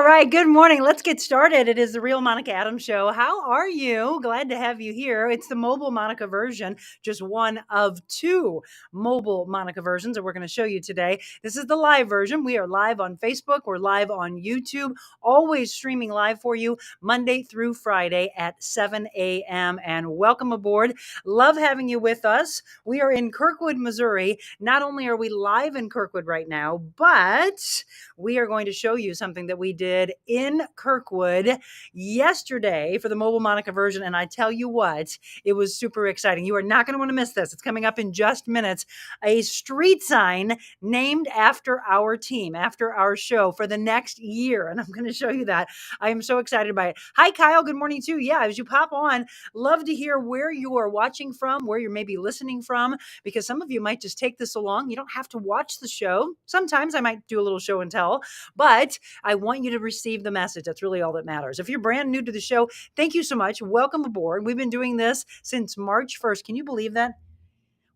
right, good morning. Let's get started. It is the Real Monica Adams Show. How are you? Glad to have you here. It's the mobile Monica version, just one of two mobile Monica versions that we're going to show you today. This is the live version. We are live on Facebook. We're live on YouTube, always streaming live for you Monday through Friday at 7 a.m. And welcome aboard. Love having you with us. We are in Kirkwood, Missouri. Not only are we live in Kirkwood right now, but we are going to show you something that we did in Kirkwood yesterday for the mobile Monica version. And I tell you what, it was super exciting. You are not going to want to miss this. It's coming up in just minutes. A street sign named after our team, after our show for the next year. And I'm going to show you that. I am so excited by it. Hi, Kyle. Good morning, too. Yeah, as you pop on, love to hear where you are watching from, where you're maybe listening from, because some of you might just take this along. You don't have to watch the show. Sometimes I might do a little show and tell, but I want you to receive the message. That's really all that matters. If you're brand new to the show, thank you so much. Welcome aboard. We've been doing this since March 1st. Can you believe that?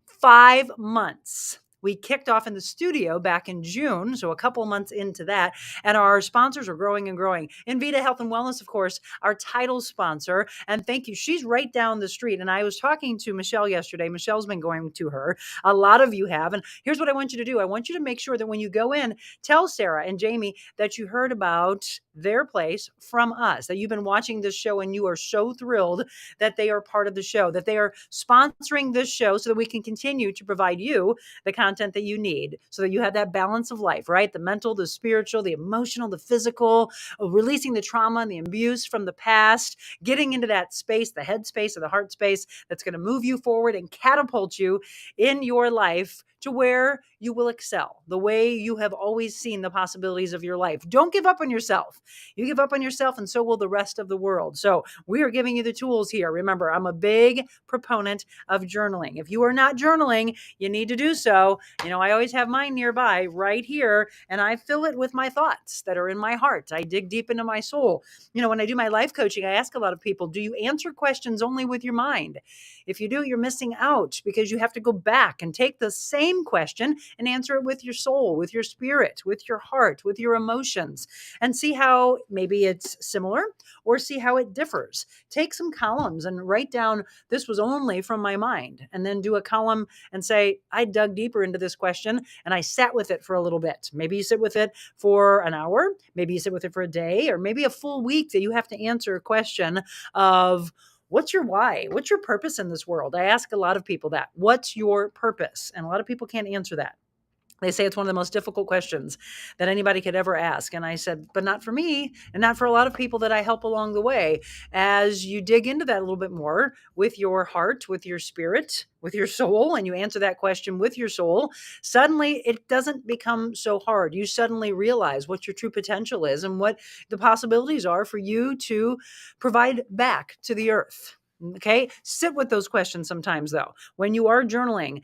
5 months. We kicked off in the studio back in June, so a couple months into that, and our sponsors are growing and growing. Invita Health and Wellness, of course, our title sponsor, and thank you. She's right down the street, and I was talking to Michelle yesterday. Michelle's been going to her. A lot of you have, and here's what I want you to do. I want you to make sure that when you go in, tell Sarah and Jamie that you heard about their place from us, that you've been watching this show and you are so thrilled that they are part of the show, that they are sponsoring this show so that we can continue to provide you the content that you need so that you have that balance of life, right? The mental, the spiritual, the emotional, the physical, releasing the trauma and the abuse from the past, getting into that space, the head space or the heart space that's going to move you forward and catapult you in your life to where you will excel, the way you have always seen the possibilities of your life. Don't give up on yourself. You give up on yourself and so will the rest of the world. So we are giving you the tools here. Remember, I'm a big proponent of journaling. If you are not journaling, you need to do so. I always have mine nearby right here, and I fill it with my thoughts that are in my heart. I dig deep into my soul. When I do my life coaching, I ask a lot of people, do you answer questions only with your mind? If you do, you're missing out because you have to go back and take the same question and answer it with your soul, with your spirit, with your heart, with your emotions, and see how maybe it's similar or see how it differs. Take some columns and write down, this was only from my mind, and then do a column and say, I dug deeper into this question and I sat with it for a little bit. Maybe you sit with it for an hour, maybe you sit with it for a day, or maybe a full week that you have to answer a question of, what's your why? What's your purpose in this world? I ask a lot of people that. What's your purpose? And a lot of people can't answer that. They say it's one of the most difficult questions that anybody could ever ask. And I said, but not for me and not for a lot of people that I help along the way. As you dig into that a little bit more with your heart, with your spirit, with your soul, and you answer that question with your soul, suddenly it doesn't become so hard. You suddenly realize what your true potential is and what the possibilities are for you to provide back to the earth. Okay. Sit with those questions sometimes, though. When you are journaling,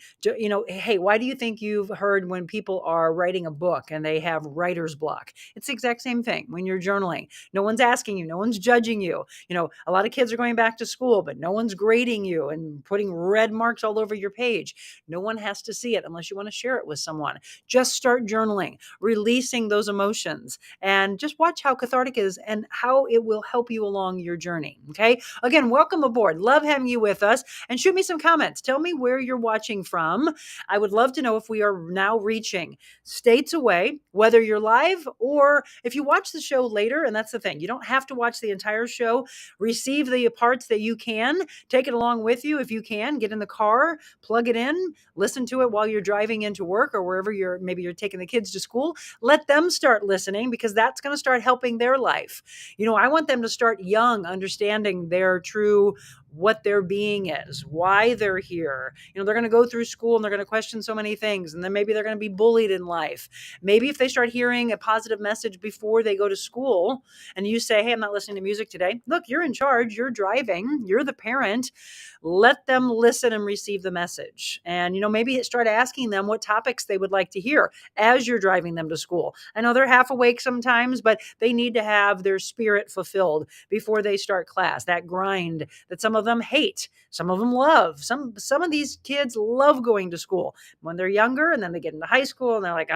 hey, why do you think you've heard when people are writing a book and they have writer's block? It's the exact same thing when you're journaling. No one's asking you. No one's judging you. A lot of kids are going back to school, but no one's grading you and putting red marks all over your page. No one has to see it unless you want to share it with someone. Just start journaling, releasing those emotions, and just watch how cathartic it is and how it will help you along your journey. Okay. Again, welcome aboard. Love having you with us, and shoot me some comments. Tell me where you're watching from. I would love to know if we are now reaching states away, whether you're live or if you watch the show later. And that's the thing. You don't have to watch the entire show. Receive the parts that you can. Take it along with you if you can. Get in the car, plug it in, listen to it while you're driving into work or wherever maybe you're taking the kids to school. Let them start listening because that's going to start helping their life. I want them to start young, understanding their true what their being is, why they're here. They're going to go through school and they're going to question so many things. And then maybe they're going to be bullied in life. Maybe if they start hearing a positive message before they go to school and you say, hey, I'm not listening to music today. Look, you're in charge. You're driving. You're the parent. Let them listen and receive the message. And, maybe start asking them what topics they would like to hear as you're driving them to school. I know they're half awake sometimes, but they need to have their spirit fulfilled before they start class, that grind that some of them hate, some of them love. Some of these kids love going to school when they're younger, and then they get into high school and they're like,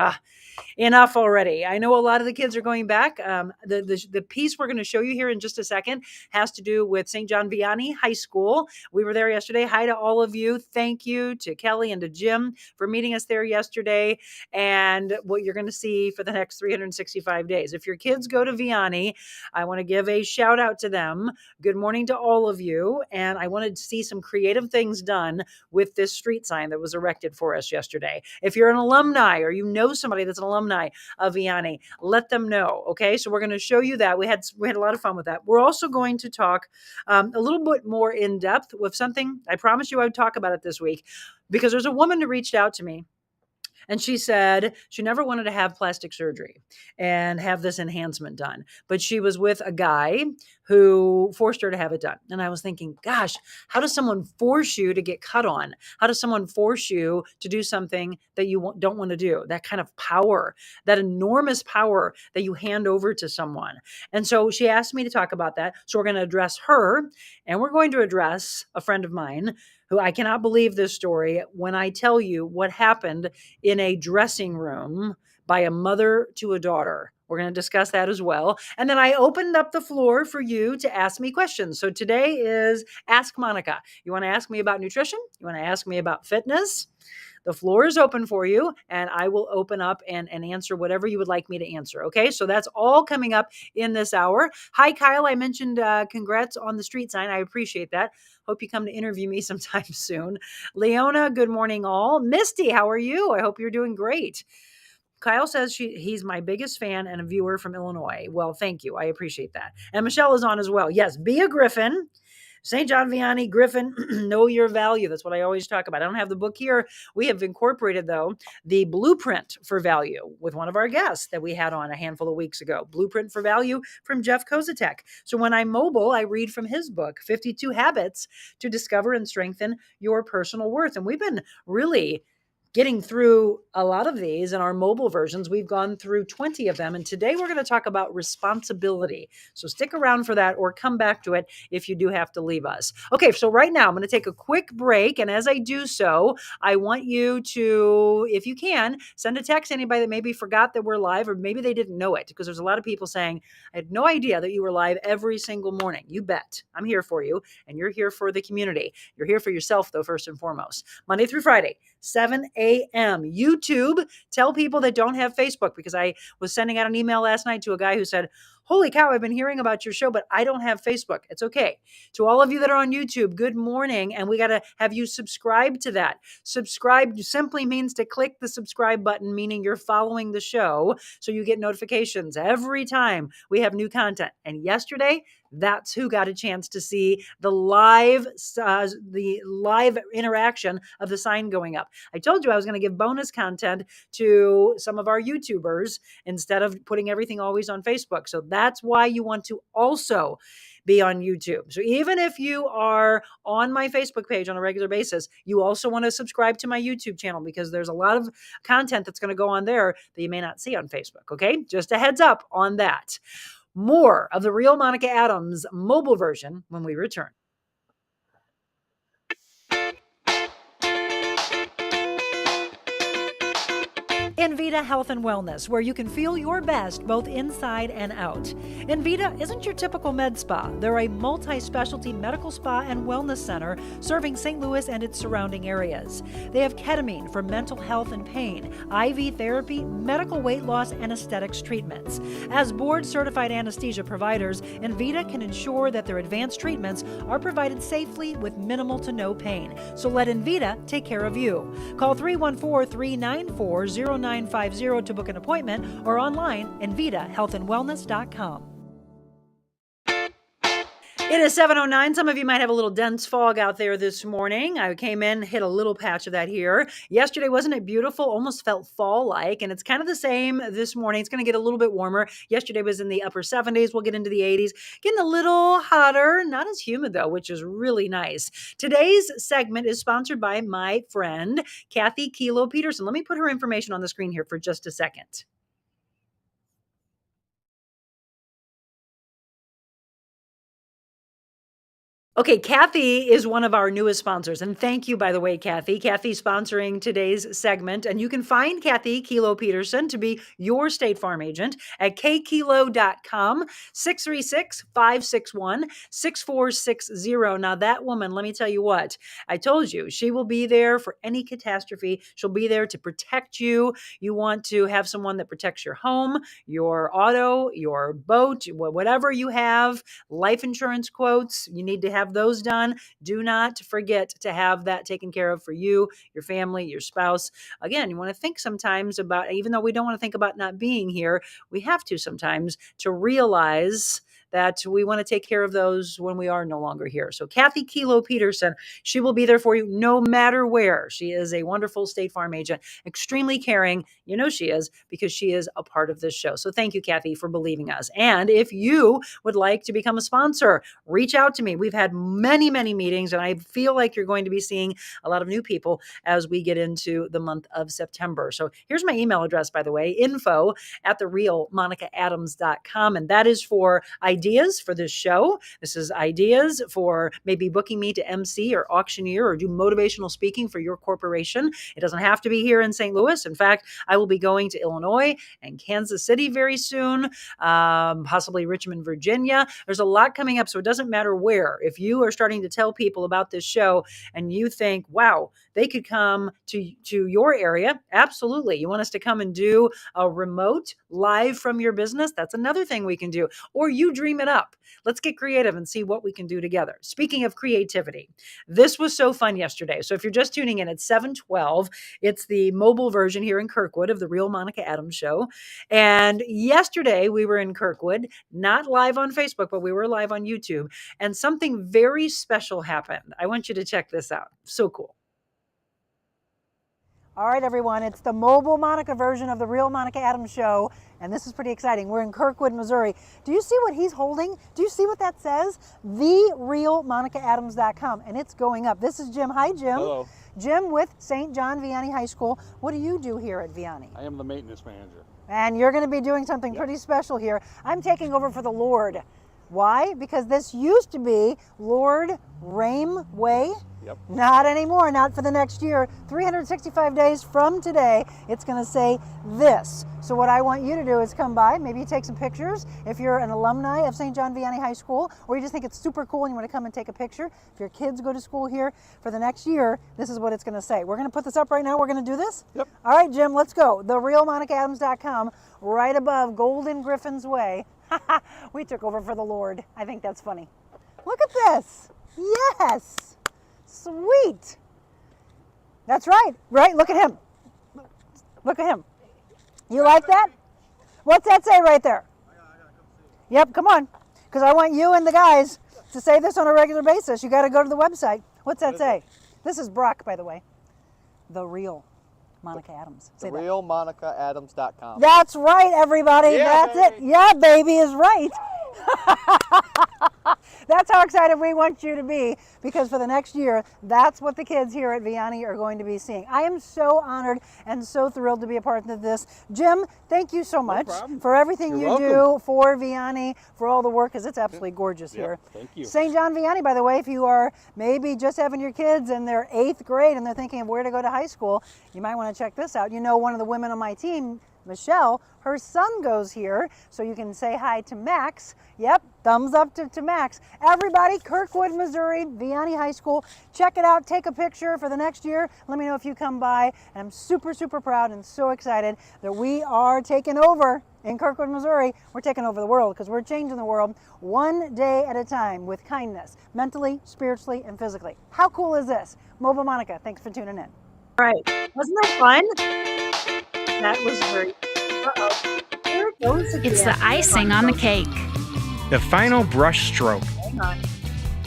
enough already. I know a lot of the kids are going back. The piece we're going to show you here in just a second has to do with St. John Vianney High School. We were there yesterday. Hi to all of you. Thank you to Kelly and to Jim for meeting us there yesterday, and what you're going to see for the next 365 days. If your kids go to Vianney, I want to give a shout out to them. Good morning to all of you. And I wanted to see some creative things done with this street sign that was erected for us yesterday. If you're an alumni or you know somebody that's an alumni of Vianney, let them know. Okay, so we're going to show you that. We had a lot of fun with that. We're also going to talk a little bit more in depth with something I promised you I would talk about it this week, because there's a woman who reached out to me. And she said she never wanted to have plastic surgery and have this enhancement done, but she was with a guy who forced her to have it done. And I was thinking, gosh, how does someone force you to get cut on? How does someone force you to do something that you don't want to do? That kind of power, that enormous power that you hand over to someone. And so she asked me to talk about that. So we're going to address her, and we're going to address a friend of mine who, I cannot believe this story when I tell you what happened in a dressing room by a mother to a daughter. We're going to discuss that as well. And then I opened up the floor for you to ask me questions. So today is Ask Monica. You want to ask me about nutrition? You want to ask me about fitness? The floor is open for you, and I will open up and answer whatever you would like me to answer. Okay, so that's all coming up in this hour. Hi, Kyle. I mentioned congrats on the street sign. I appreciate that. Hope you come to interview me sometime soon. Leona, good morning, all. Misty, how are you? I hope you're doing great. Kyle says he's my biggest fan and a viewer from Illinois. Well, thank you. I appreciate that. And Michelle is on as well. Yes, be a Griffin. St. John Vianney, Griffin, know your value. That's what I always talk about. I don't have the book here. We have incorporated, though, the blueprint for value with one of our guests that we had on a handful of weeks ago. Blueprint for Value from Jeff Kozatek. So when I'm mobile, I read from his book, 52 Habits to Discover and Strengthen Your Personal Worth. And we've been really getting through a lot of these in our mobile versions. We've gone through 20 of them. And today we're going to talk about responsibility. So stick around for that, or come back to it if you do have to leave us. Okay, so right now I'm going to take a quick break. And as I do so, I want you to, if you can, send a text to anybody that maybe forgot that we're live, or maybe they didn't know it, because there's a lot of people saying, I had no idea that you were live every single morning. You bet. I'm here for you, and you're here for the community. You're here for yourself, though, first and foremost. Monday through Friday, 7 a.m. YouTube. Tell people that don't have Facebook, because I was sending out an email last night to a guy who said, holy cow, I've been hearing about your show, but I don't have Facebook. It's okay. To all of you that are on YouTube, good morning. And we got to have you subscribe to that. Subscribe simply means to click the subscribe button, meaning you're following the show, so you get notifications every time we have new content. And yesterday, that's who got a chance to see the live interaction of the sign going up. I told you I was going to give bonus content to some of our YouTubers instead of putting everything always on Facebook. So that's why you want to also be on YouTube. So even if you are on my Facebook page on a regular basis, you also want to subscribe to my YouTube channel, because there's a lot of content that's going to go on there that you may not see on Facebook. Okay, just a heads up on that. More of the Real Monica Adams mobile version when we return. Envita Health and Wellness, where you can feel your best both inside and out. Envita isn't your typical med spa. They're a multi-specialty medical spa and wellness center serving St. Louis and its surrounding areas. They have ketamine for mental health and pain, IV therapy, medical weight loss, and aesthetics treatments. As board-certified anesthesia providers, Envita can ensure that their advanced treatments are provided safely with minimal to no pain. So let Envita take care of you. Call 314-394-0950 to book an appointment, or online, envitahealthandwellness.com. It is 7:09. Some of you might have a little dense fog out there this morning. I came in, hit a little patch of that here. Yesterday, wasn't it beautiful? Almost felt fall-like, and it's kind of the same this morning. It's going to get a little bit warmer. Yesterday was in the upper 70s. We'll get into the 80s. Getting a little hotter, not as humid though, which is really nice. Today's segment is sponsored by my friend, Kathy Kilo Peterson. Let me put her information on the screen here for just a second. Okay, Kathy is one of our newest sponsors. And thank you, by the way, Kathy. Kathy's sponsoring today's segment. And you can find Kathy Kilo Peterson to be your State Farm agent at kkilo.com, 636-561-6460. Now, that woman, let me tell you what, I told you, she will be there for any catastrophe. She'll be there to protect you. You want to have someone that protects your home, your auto, your boat, whatever you have, life insurance quotes. You need to have those done. Do not forget to have that taken care of for you, your family, your spouse. Again, you want to think sometimes about, even though we don't want to think about not being here, we have to sometimes to realize that we want to take care of those when we are no longer here. So Kathy Kilo Peterson, she will be there for you no matter where. She is a wonderful State Farm agent, extremely caring. You know she is because she is a part of this show. So thank you, Kathy, for believing us. And if you would like to become a sponsor, reach out to me. We've had many, many meetings, and I feel like you're going to be seeing a lot of new people as we get into the month of September. So here's my email address, by the way, info@therealmonicaadams.com. And that is for ideas for this show. This is ideas for maybe booking me to MC or auctioneer or do motivational speaking for your corporation. It doesn't have to be here in St. Louis. In fact, I will be going to Illinois and Kansas City very soon, possibly Richmond, Virginia. There's a lot coming up, so it doesn't matter where. If you are starting to tell people about this show and you think, wow, they could come to your area, absolutely. You want us to come and do a remote live from your business? That's another thing we can do. Or you dream it up. Let's get creative and see what we can do together. Speaking of creativity, this was so fun yesterday. So if you're just tuning in at 7:12, it's the mobile version here in Kirkwood of the Real Monica Adams Show. And yesterday we were in Kirkwood, not live on Facebook, but we were live on YouTube. And something very special happened. I want you to check this out. So cool. All right, everyone, it's the mobile Monica version of the Real Monica Adams Show, and this is pretty exciting. We're in Kirkwood, Missouri. Do you see what he's holding? Do you see what that says? TheRealMonicaAdams.com, and it's going up. This is Jim. Hi, Jim. Hello. Jim with St. John Vianney High School. What do you do here at Vianney? I am the maintenance manager. And you're going to be doing something pretty special here. I'm taking over for the Lord. Why? Because this used to be Lord Rame Way. Yep. Not anymore, not for the next year. 365 days from today, it's going to say this. So what I want you to do is come by, maybe take some pictures. If you're an alumni of St. John Vianney High School, or you just think it's super cool and you want to come and take a picture, if your kids go to school here for the next year, this is what it's going to say. We're going to put this up right now. We're going to do this? Yep. All right, Jim, let's go. TheRealMonicaAdams.com, right above Golden Griffin's Way. We took over for the Lord. I think that's funny. Look at this. Yes. Sweet. That's right. Right? Look at him. Look at him. You like that? What's that say right there? Yep, come on. Because I want you and the guys to say this on a regular basis. You got to go to the website. What's that say? This is Brock, by the way. The Real Monica Adams. Say that. TheRealMonicaAdams.com. That's right, everybody. Yeah, That's it. Yeah, baby is right. That's how excited we want you to be, because for the next year, that's what the kids here at Vianney are going to be seeing. I am so honored and so thrilled to be a part of this. Jim, thank you so much for everything You're you do for Vianney, for all the work, because it's absolutely gorgeous here. Thank you. St. John Vianney, by the way, if you are maybe just having your kids in their 8th grade and they're thinking of where to go to high school, you might want to check this out. You know, one of the women on my team, Michelle, her son goes here, so you can say hi to Max. Yep, thumbs up to Max. Everybody, Kirkwood, Missouri, Vianney High School. Check it out. Take a picture for the next year. Let me know if you come by. And I'm super, super proud and so excited that we are taking over in Kirkwood, Missouri. We're taking over the world because we're changing the world one day at a time with kindness, mentally, spiritually, and physically. How cool is this? Mobile Monica, thanks for tuning in. All right. Wasn't that fun? That was very... Uh-oh. There it goes again. It's the icing on the cake. The final brush stroke. Hang on.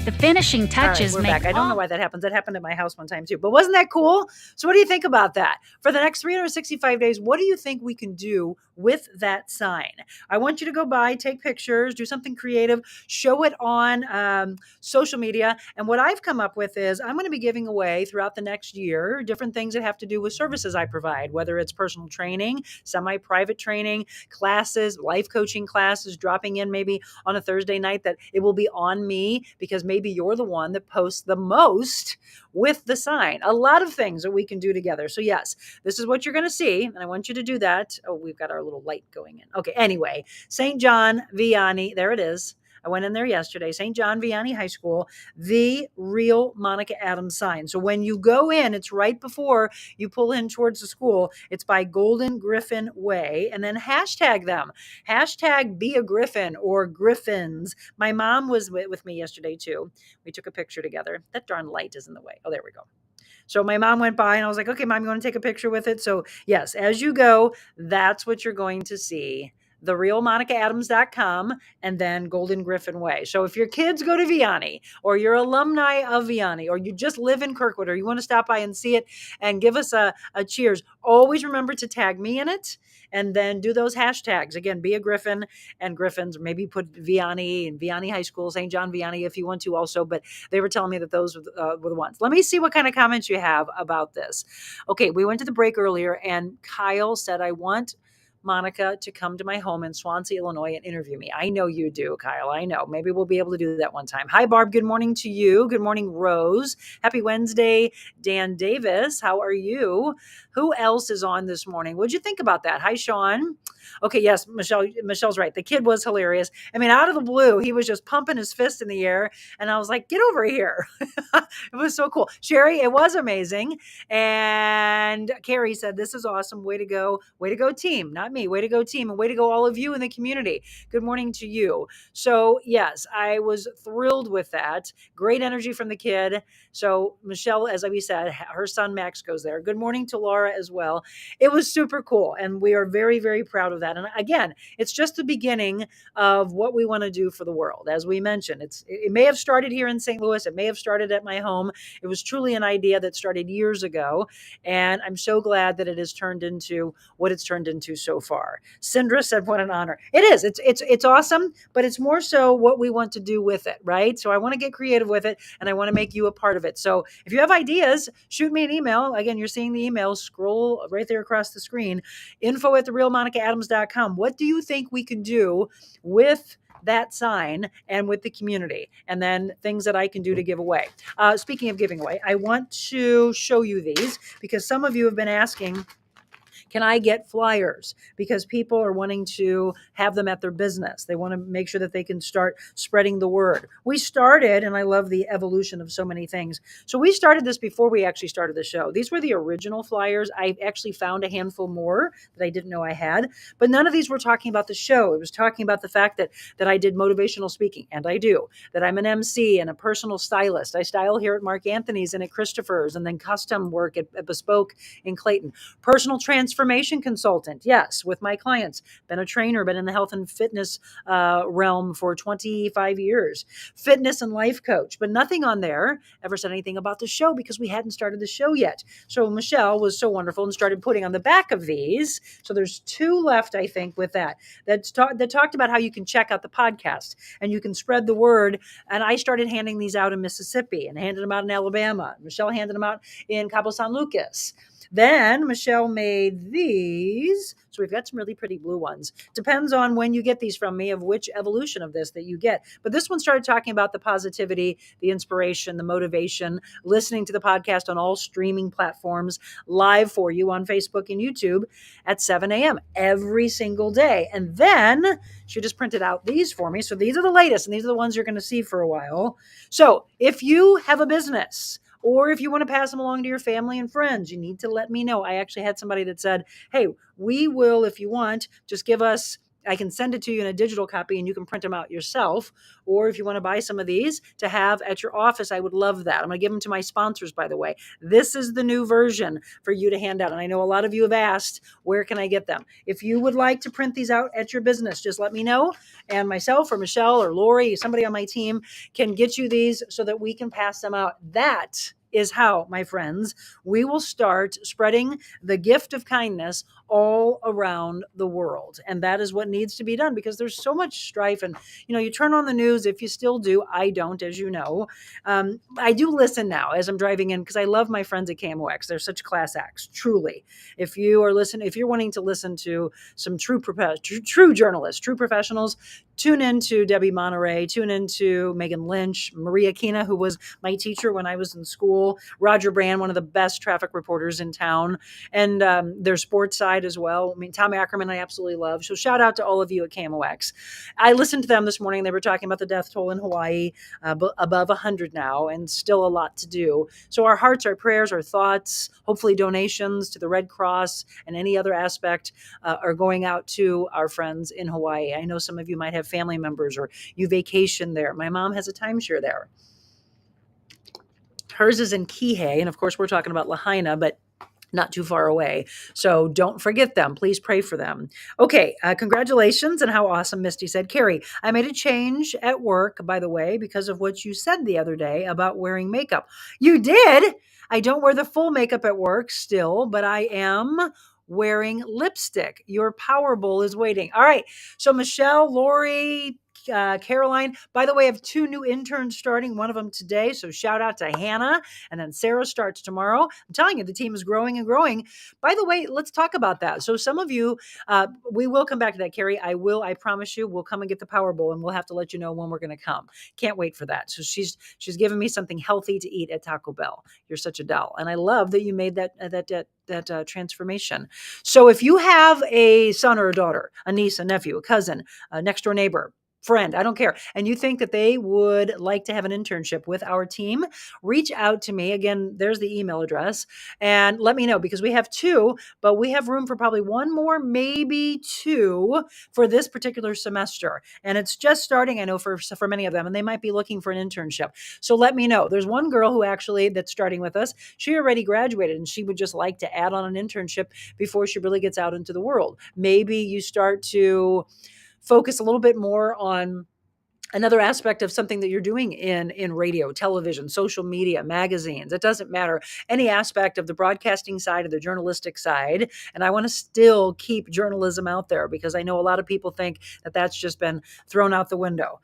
The finishing All right, touches we're make back. I don't know why that happens. That happened at my house one time too. But wasn't that cool? So what do you think about that? For the next 365 days, what do you think we can do with that sign. I want you to go by, take pictures, do something creative, show it on social media. And what I've come up with is I'm going to be giving away throughout the next year different things that have to do with services I provide, whether it's personal training, semi-private training, classes, life coaching classes, dropping in maybe on a Thursday night that it will be on me because maybe you're the one that posts the most with the sign. A lot of things that we can do together. So yes, this is what you're going to see. And I want you to do that. Oh, we've got our little light going in. Okay. Anyway, St. John, Vianney, there it is. I went in there yesterday, St. John Vianney High School, the real Monica Adams sign. So when you go in, it's right before you pull in towards the school. It's by Golden Griffin Way, and then hashtag them. Hashtag be a Griffin or Griffins. My mom was with me yesterday too. We took a picture together. That darn light is in the way. Oh, there we go. So my mom went by and I was like, okay, mom, you want to take a picture with it? So yes, as you go, that's what you're going to see. TheRealMonicaAdams.com and then Golden Griffin Way. So if your kids go to Vianney or you're alumni of Vianney or you just live in Kirkwood or you want to stop by and see it and give us a cheers, always remember to tag me in it and then do those hashtags. Again, be a Griffin and Griffins, maybe put Vianney and Vianney High School, St. John Vianney if you want to also, but they were telling me that those were the ones. Let me see what kind of comments you have about this. Okay, we went to the break earlier and Kyle said, I want Monica to come to my home in Swansea, Illinois and interview me. I know you do, Kyle. I know. Maybe we'll be able to do that one time. Hi, Barb. Good morning to you. Good morning, Rose. Happy Wednesday, Dan Davis. How are you? Who else is on this morning? What'd you think about that? Hi, Sean. Okay, yes, Michelle's right. The kid was hilarious. I mean, out of the blue, he was just pumping his fist in the air. And I was like, get over here. It was so cool. Sherry, it was amazing. And Carrie said, this is awesome. Way to go. Way to go, team. Not me. Way to go, team. And way to go, all of you in the community. Good morning to you. So, yes, I was thrilled with that. Great energy from the kid. So, Michelle, as we said, her son Max goes there. Good morning to Laura as well. It was super cool. And we are very, very proud of that. And again, it's just the beginning of what we want to do for the world. As we mentioned, it may have started here in St. Louis. It may have started at my home. It was truly an idea that started years ago. And I'm so glad that it has turned into what it's turned into so far. Sindra said, what an honor. It is. It's awesome, but it's more so what we want to do with it, right? So I want to get creative with it and I want to make you a part of it. So if you have ideas, shoot me an email. Again, you're seeing the email, scroll right there across the screen, info@therealmonicaadams.com. What do you think we can do with that sign and with the community, and then things that I can do to give away. Speaking of giving away, I want to show you these because some of you have been asking, can I get flyers? Because people are wanting to have them at their business. They want to make sure that they can start spreading the word. We started, and I love the evolution of so many things. So we started this before we actually started the show. These were the original flyers. I actually found a handful more that I didn't know I had, but none of these were talking about the show. It was talking about the fact that I did motivational speaking, and I do, that I'm an MC and a personal stylist. I style here at Mark Anthony's and at Christopher's, and then custom work at Bespoke in Clayton. Personal transformation consultant, yes, with my clients. Been a trainer, been in the health and fitness realm for 25 years. Fitness and life coach, but nothing on there ever said anything about the show because we hadn't started the show yet. So Michelle was so wonderful and started putting on the back of these. So there's 2 left, I think, with that talked about how you can check out the podcast and you can spread the word. And I started handing these out in Mississippi and handed them out in Alabama. Michelle handed them out in Cabo San Lucas. Then Michelle made these. So we've got some really pretty blue ones. Depends on when you get these from me of which evolution of this that you get. But this one started talking about the positivity, the inspiration, the motivation, listening to the podcast on all streaming platforms, live for you on Facebook and YouTube at 7 a.m. every single day. And then she just printed out these for me. So these are the latest, and these are the ones you're going to see for a while. So if you have a business, or if you want to pass them along to your family and friends, you need to let me know. I actually had somebody that said, hey, we will, if you want, just give us, I can send it to you in a digital copy and you can print them out yourself. Or if you want to buy some of these to have at your office, I would love that. I'm going to give them to my sponsors, by the way. This is the new version for you to hand out. And I know a lot of you have asked, where can I get them? If you would like to print these out at your business, just let me know. And myself or Michelle or Lori, somebody on my team can get you these so that we can pass them out. That is how, my friends, we will start spreading the gift of kindness all around the world. And that is what needs to be done because there's so much strife. And, you turn on the news, if you still do, I don't, as you know. I do listen now as I'm driving in because I love my friends at KMOX. They're such class acts, truly. If you're wanting to listen to some true journalists, true professionals, tune into Debbie Monterey, tune into Megan Lynch, Maria Kina, who was my teacher when I was in school, Roger Brand, one of the best traffic reporters in town, and their sports side as well. I mean, Tom Ackerman, I absolutely love. So shout out to all of you at KMOX. I listened to them this morning. They were talking about the death toll in Hawaii, above 100 now, and still a lot to do. So our hearts, our prayers, our thoughts, hopefully donations to the Red Cross and any other aspect are going out to our friends in Hawaii. I know some of you might have family members or you vacation there. My mom has a timeshare there. Hers is in Kihei, and of course we're talking about Lahaina, but not too far away. So don't forget them. Please pray for them. Okay, congratulations and how awesome, Misty said. Carrie, I made a change at work, by the way, because of what you said the other day about wearing makeup. You did? I don't wear the full makeup at work still, but I am wearing lipstick. Your power bowl is waiting. All right. So Michelle, Lori, Caroline. By the way, I have 2 new interns starting, one of them today. So shout out to Hannah. And then Sarah starts tomorrow. I'm telling you, the team is growing and growing. By the way, let's talk about that. So some of you, we will come back to that, Carrie. I promise you, we'll come and get the Power Bowl and we'll have to let you know when we're going to come. Can't wait for that. So she's given me something healthy to eat at Taco Bell. You're such a doll. And I love that you made that transformation. So if you have a son or a daughter, a niece, a nephew, a cousin, a next door neighbor, friend, I don't care, and you think that they would like to have an internship with our team, reach out to me. Again, there's the email address, and let me know because we have 2, but we have room for probably 1 more, maybe 2 for this particular semester. And it's just starting, I know, for many of them, and they might be looking for an internship. So let me know. There's one girl who actually that's starting with us. She already graduated and she would just like to add on an internship before she really gets out into the world. Maybe you start to focus a little bit more on another aspect of something that you're doing in radio, television, social media, magazines. It doesn't matter. Any aspect of the broadcasting side or the journalistic side. And I want to still keep journalism out there because I know a lot of people think that that's just been thrown out the window.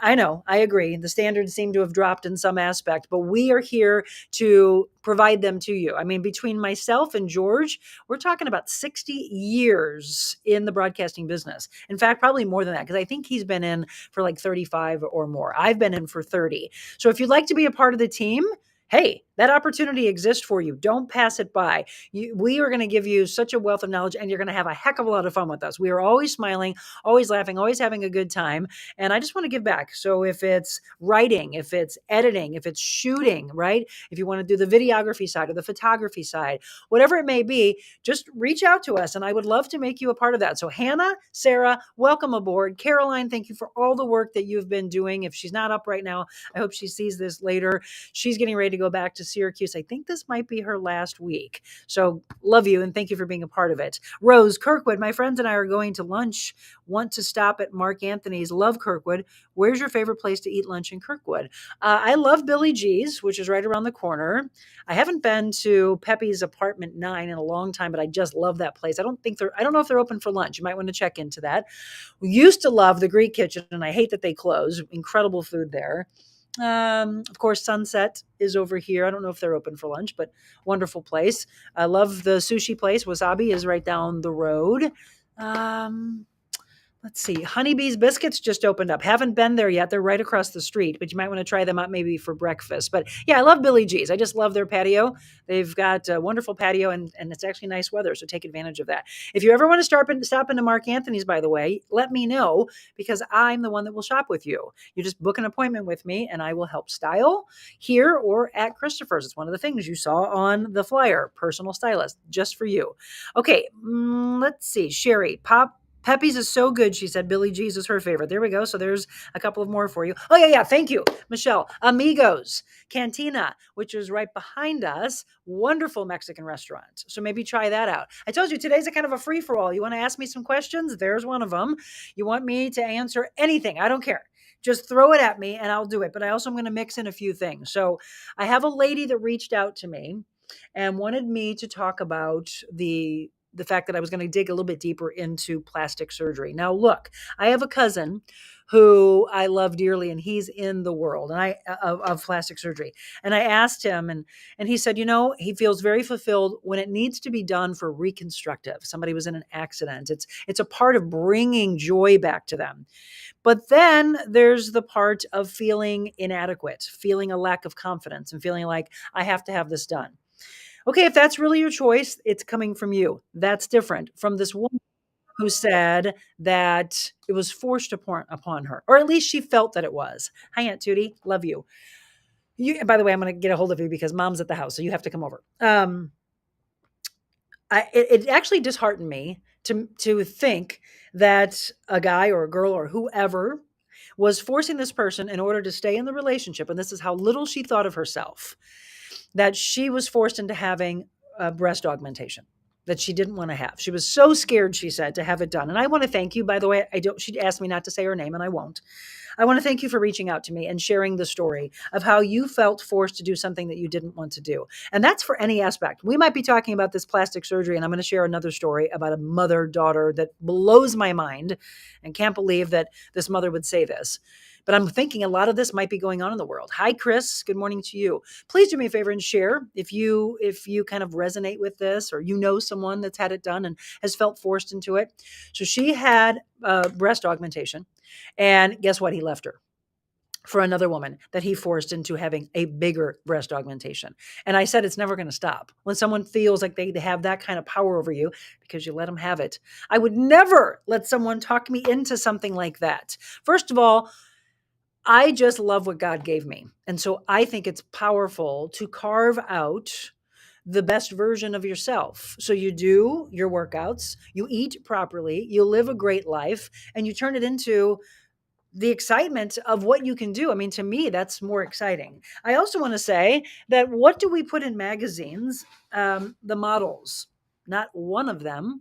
I know, I agree. The standards seem to have dropped in some aspect, but we are here to provide them to you. I mean, between myself and George, we're talking about 60 years in the broadcasting business. In fact, probably more than that, because I think he's been in for like 35 or more. I've been in for 30. So if you'd like to be a part of the team, hey, that opportunity exists for you. Don't pass it by. We are going to give you such a wealth of knowledge, and you're going to have a heck of a lot of fun with us. We are always smiling, always laughing, always having a good time. And I just want to give back. So if it's writing, if it's editing, if it's shooting, right? If you want to do the videography side or the photography side, whatever it may be, just reach out to us. And I would love to make you a part of that. So Hannah, Sarah, welcome aboard. Caroline, thank you for all the work that you've been doing. If she's not up right now, I hope she sees this later. She's getting ready to go back to Syracuse. I think this might be her last week. So love you and thank you for being a part of it. Rose, Kirkwood, my friends and I are going to lunch. Want to stop at Mark Anthony's. Love Kirkwood. Where's your favorite place to eat lunch in Kirkwood? I love Billy G's, which is right around the corner. I haven't been to Pepe's Apartment 9 in a long time, but I just love that place. I don't know if they're open for lunch. You might want to check into that. We used to love the Greek Kitchen, and I hate that they closed. Incredible food there. Of course, Sunset is over here. I don't know if they're open for lunch, but wonderful place. I love the sushi place. Wasabi is right down the road. Let's see. Honeybee's Biscuits just opened up. Haven't been there yet. They're right across the street, but you might want to try them out maybe for breakfast. But yeah, I love Billy G's. I just love their patio. They've got a wonderful patio, and it's actually nice weather, so take advantage of that. If you ever want to stop into Mark Anthony's, by the way, let me know because I'm the one that will shop with you. You just book an appointment with me, and I will help style here or at Christopher's. It's one of the things you saw on the flyer, personal stylist, just for you. Okay, let's see. Sherry, Pepe's is so good, she said. Billy G's is her favorite. There we go. So there's a couple of more for you. Oh, yeah. Thank you, Michelle. Amigos Cantina, which is right behind us. Wonderful Mexican restaurant. So maybe try that out. I told you today's a kind of a free-for-all. You want to ask me some questions? There's one of them. You want me to answer anything? I don't care. Just throw it at me and I'll do it. But I also am going to mix in a few things. So I have a lady that reached out to me and wanted me to talk about the the fact that I was going to dig a little bit deeper into plastic surgery. Now, look, I have a cousin who I love dearly, and he's in the world of plastic surgery. And I asked him, and he said, he feels very fulfilled when it needs to be done for reconstructive. Somebody was in an accident. It's a part of bringing joy back to them. But then there's the part of feeling inadequate, feeling a lack of confidence, and feeling like I have to have this done. Okay, if that's really your choice, it's coming from you. That's different from this woman who said that it was forced upon her, or at least she felt that it was. Hi, Aunt Tootie. Love you. By the way, I'm going to get a hold of you because Mom's at the house, so you have to come over. It actually disheartened me to think that a guy or a girl or whoever was forcing this person in order to stay in the relationship, and this is how little she thought of herself, that she was forced into having a breast augmentation that she didn't want to have. She was so scared, she said, to have it done. And I want to thank you, by the way. She asked me not to say her name, and I won't. I want to thank you for reaching out to me and sharing the story of how you felt forced to do something that you didn't want to do. And that's for any aspect. We might be talking about this plastic surgery, and I'm going to share another story about a mother-daughter that blows my mind and can't believe that this mother would say this. But I'm thinking a lot of this might be going on in the world. Hi, Chris. Good morning to you. Please do me a favor and share if you kind of resonate with this, or someone that's had it done and has felt forced into it. So she had breast augmentation, and guess what? He left her for another woman that he forced into having a bigger breast augmentation. And I said, it's never going to stop. When someone feels like they have that kind of power over you because you let them have it, I would never let someone talk me into something like that. First of all, I just love what God gave me. And so I think it's powerful to carve out the best version of yourself. So you do your workouts, you eat properly, you live a great life, and you turn it into the excitement of what you can do. I mean, to me, that's more exciting. I also want to say that what do we put in magazines? The models, not one of them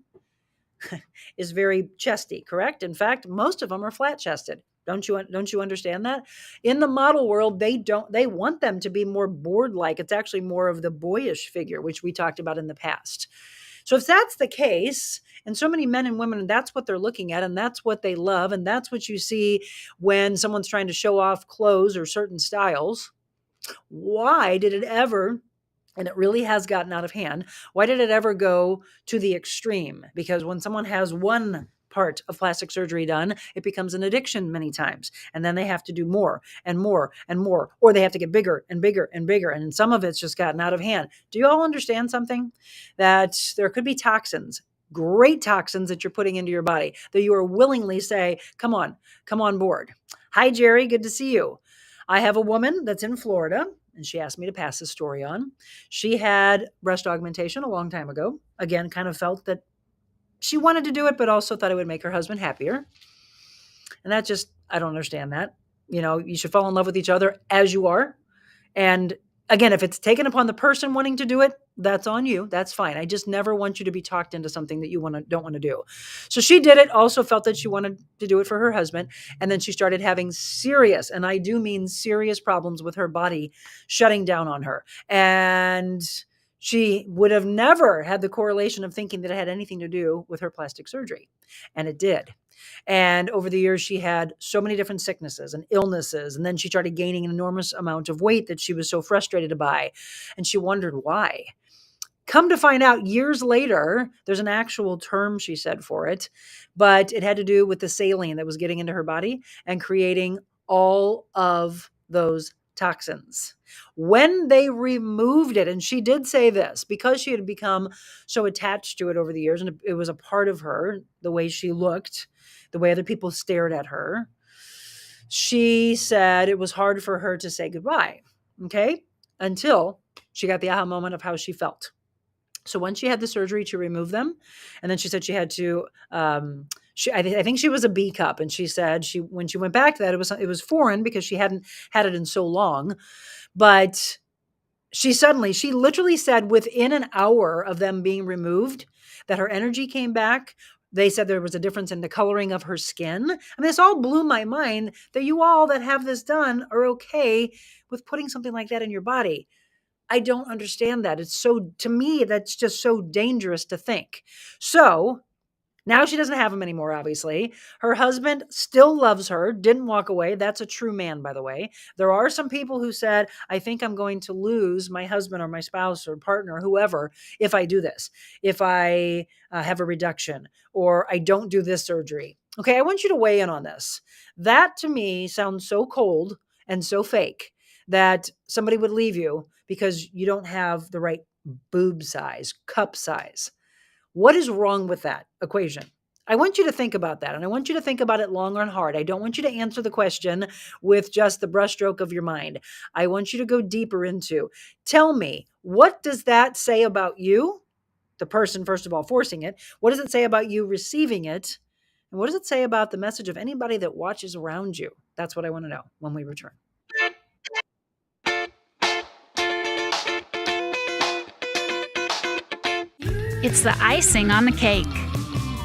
is very chesty, correct? In fact, most of them are flat chested. Don't you understand that? In the model world, they want them to be more board-like. It's actually more of the boyish figure, which we talked about in the past. So if that's the case, and so many men and women, that's what they're looking at, and that's what they love, and that's what you see when someone's trying to show off clothes or certain styles, why did it ever, and it really has gotten out of hand, why did it ever go to the extreme? Because when someone has one part of plastic surgery done, it becomes an addiction many times. And then they have to do more and more and more, or they have to get bigger and bigger and bigger. And some of it's just gotten out of hand. Do you all understand something? That there could be toxins, great toxins that you're putting into your body that you are willingly say, come on board. Hi, Jerry. Good to see you. I have a woman that's in Florida, and she asked me to pass this story on. She had breast augmentation a long time ago. Again, kind of felt that she wanted to do it, but also thought it would make her husband happier. And that just, I don't understand that. You should fall in love with each other as you are. And again, if it's taken upon the person wanting to do it, that's on you. That's fine. I just never want you to be talked into something that you don't want to do. So she did it, also felt that she wanted to do it for her husband. And then she started having serious, and I do mean serious, problems with her body shutting down on her. And she would have never had the correlation of thinking that it had anything to do with her plastic surgery. And it did. And over the years, she had so many different sicknesses and illnesses. And then she started gaining an enormous amount of weight that she was so frustrated by. And she wondered why. Come to find out years later, there's an actual term, she said, for it, but it had to do with the saline that was getting into her body and creating all of those toxins. When they removed it, and she did say this, because she had become so attached to it over the years, and it was a part of her, the way she looked, the way other people stared at her, she said it was hard for her to say goodbye, okay, until she got the aha moment of how she felt. So when she had the surgery to remove them, and then she said she had to, I think she was a B cup, and she said when she went back to that, it was foreign because she hadn't had it in so long, but she literally said within an hour of them being removed that her energy came back. They said there was a difference in the coloring of her skin. I mean, this all blew my mind that you all that have this done are okay with putting something like that in your body. I don't understand that. To me, that's just so dangerous to think. So now she doesn't have him anymore, obviously. Her husband still loves her, didn't walk away. That's a true man, by the way. There are some people who said, I think I'm going to lose my husband or my spouse or partner, whoever, if I do this, if I have a reduction or I don't do this surgery. Okay, I want you to weigh in on this. That to me sounds so cold and so fake that somebody would leave you because you don't have the right boob size, cup size. What is wrong with that equation? I want you to think about that, and I want you to think about it long and hard. I don't want you to answer the question with just the brushstroke of your mind. I want you to go deeper into, tell me, what does that say about you, the person, first of all, forcing it? What does it say about you receiving it? And what does it say about the message of anybody that watches around you? That's what I want to know when we return. It's the icing on the cake.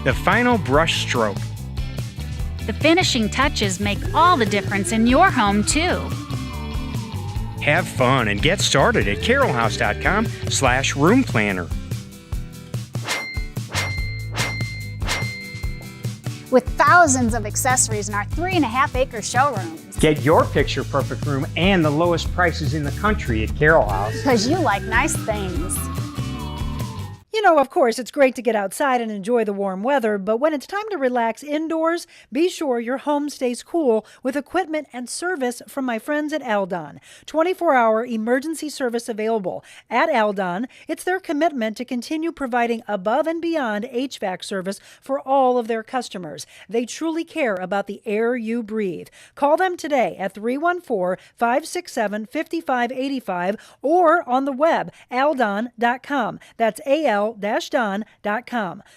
The final brush stroke. The finishing touches make all the difference in your home, too. Have fun and get started at carolhouse.com/room planner. With thousands of accessories in our 3.5-acre showrooms. Get your picture perfect room and the lowest prices in the country at Carol House. Because you like nice things. You know, of course, it's great to get outside and enjoy the warm weather, but when it's time to relax indoors, be sure your home stays cool with equipment and service from my friends at Aldon. 24-hour emergency service available. At Aldon, it's their commitment to continue providing above and beyond HVAC service for all of their customers. They truly care about the air you breathe. Call them today at 314-567-5585 or on the web, aldon.com. That's al-don.com,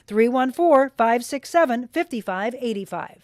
314-567-5585.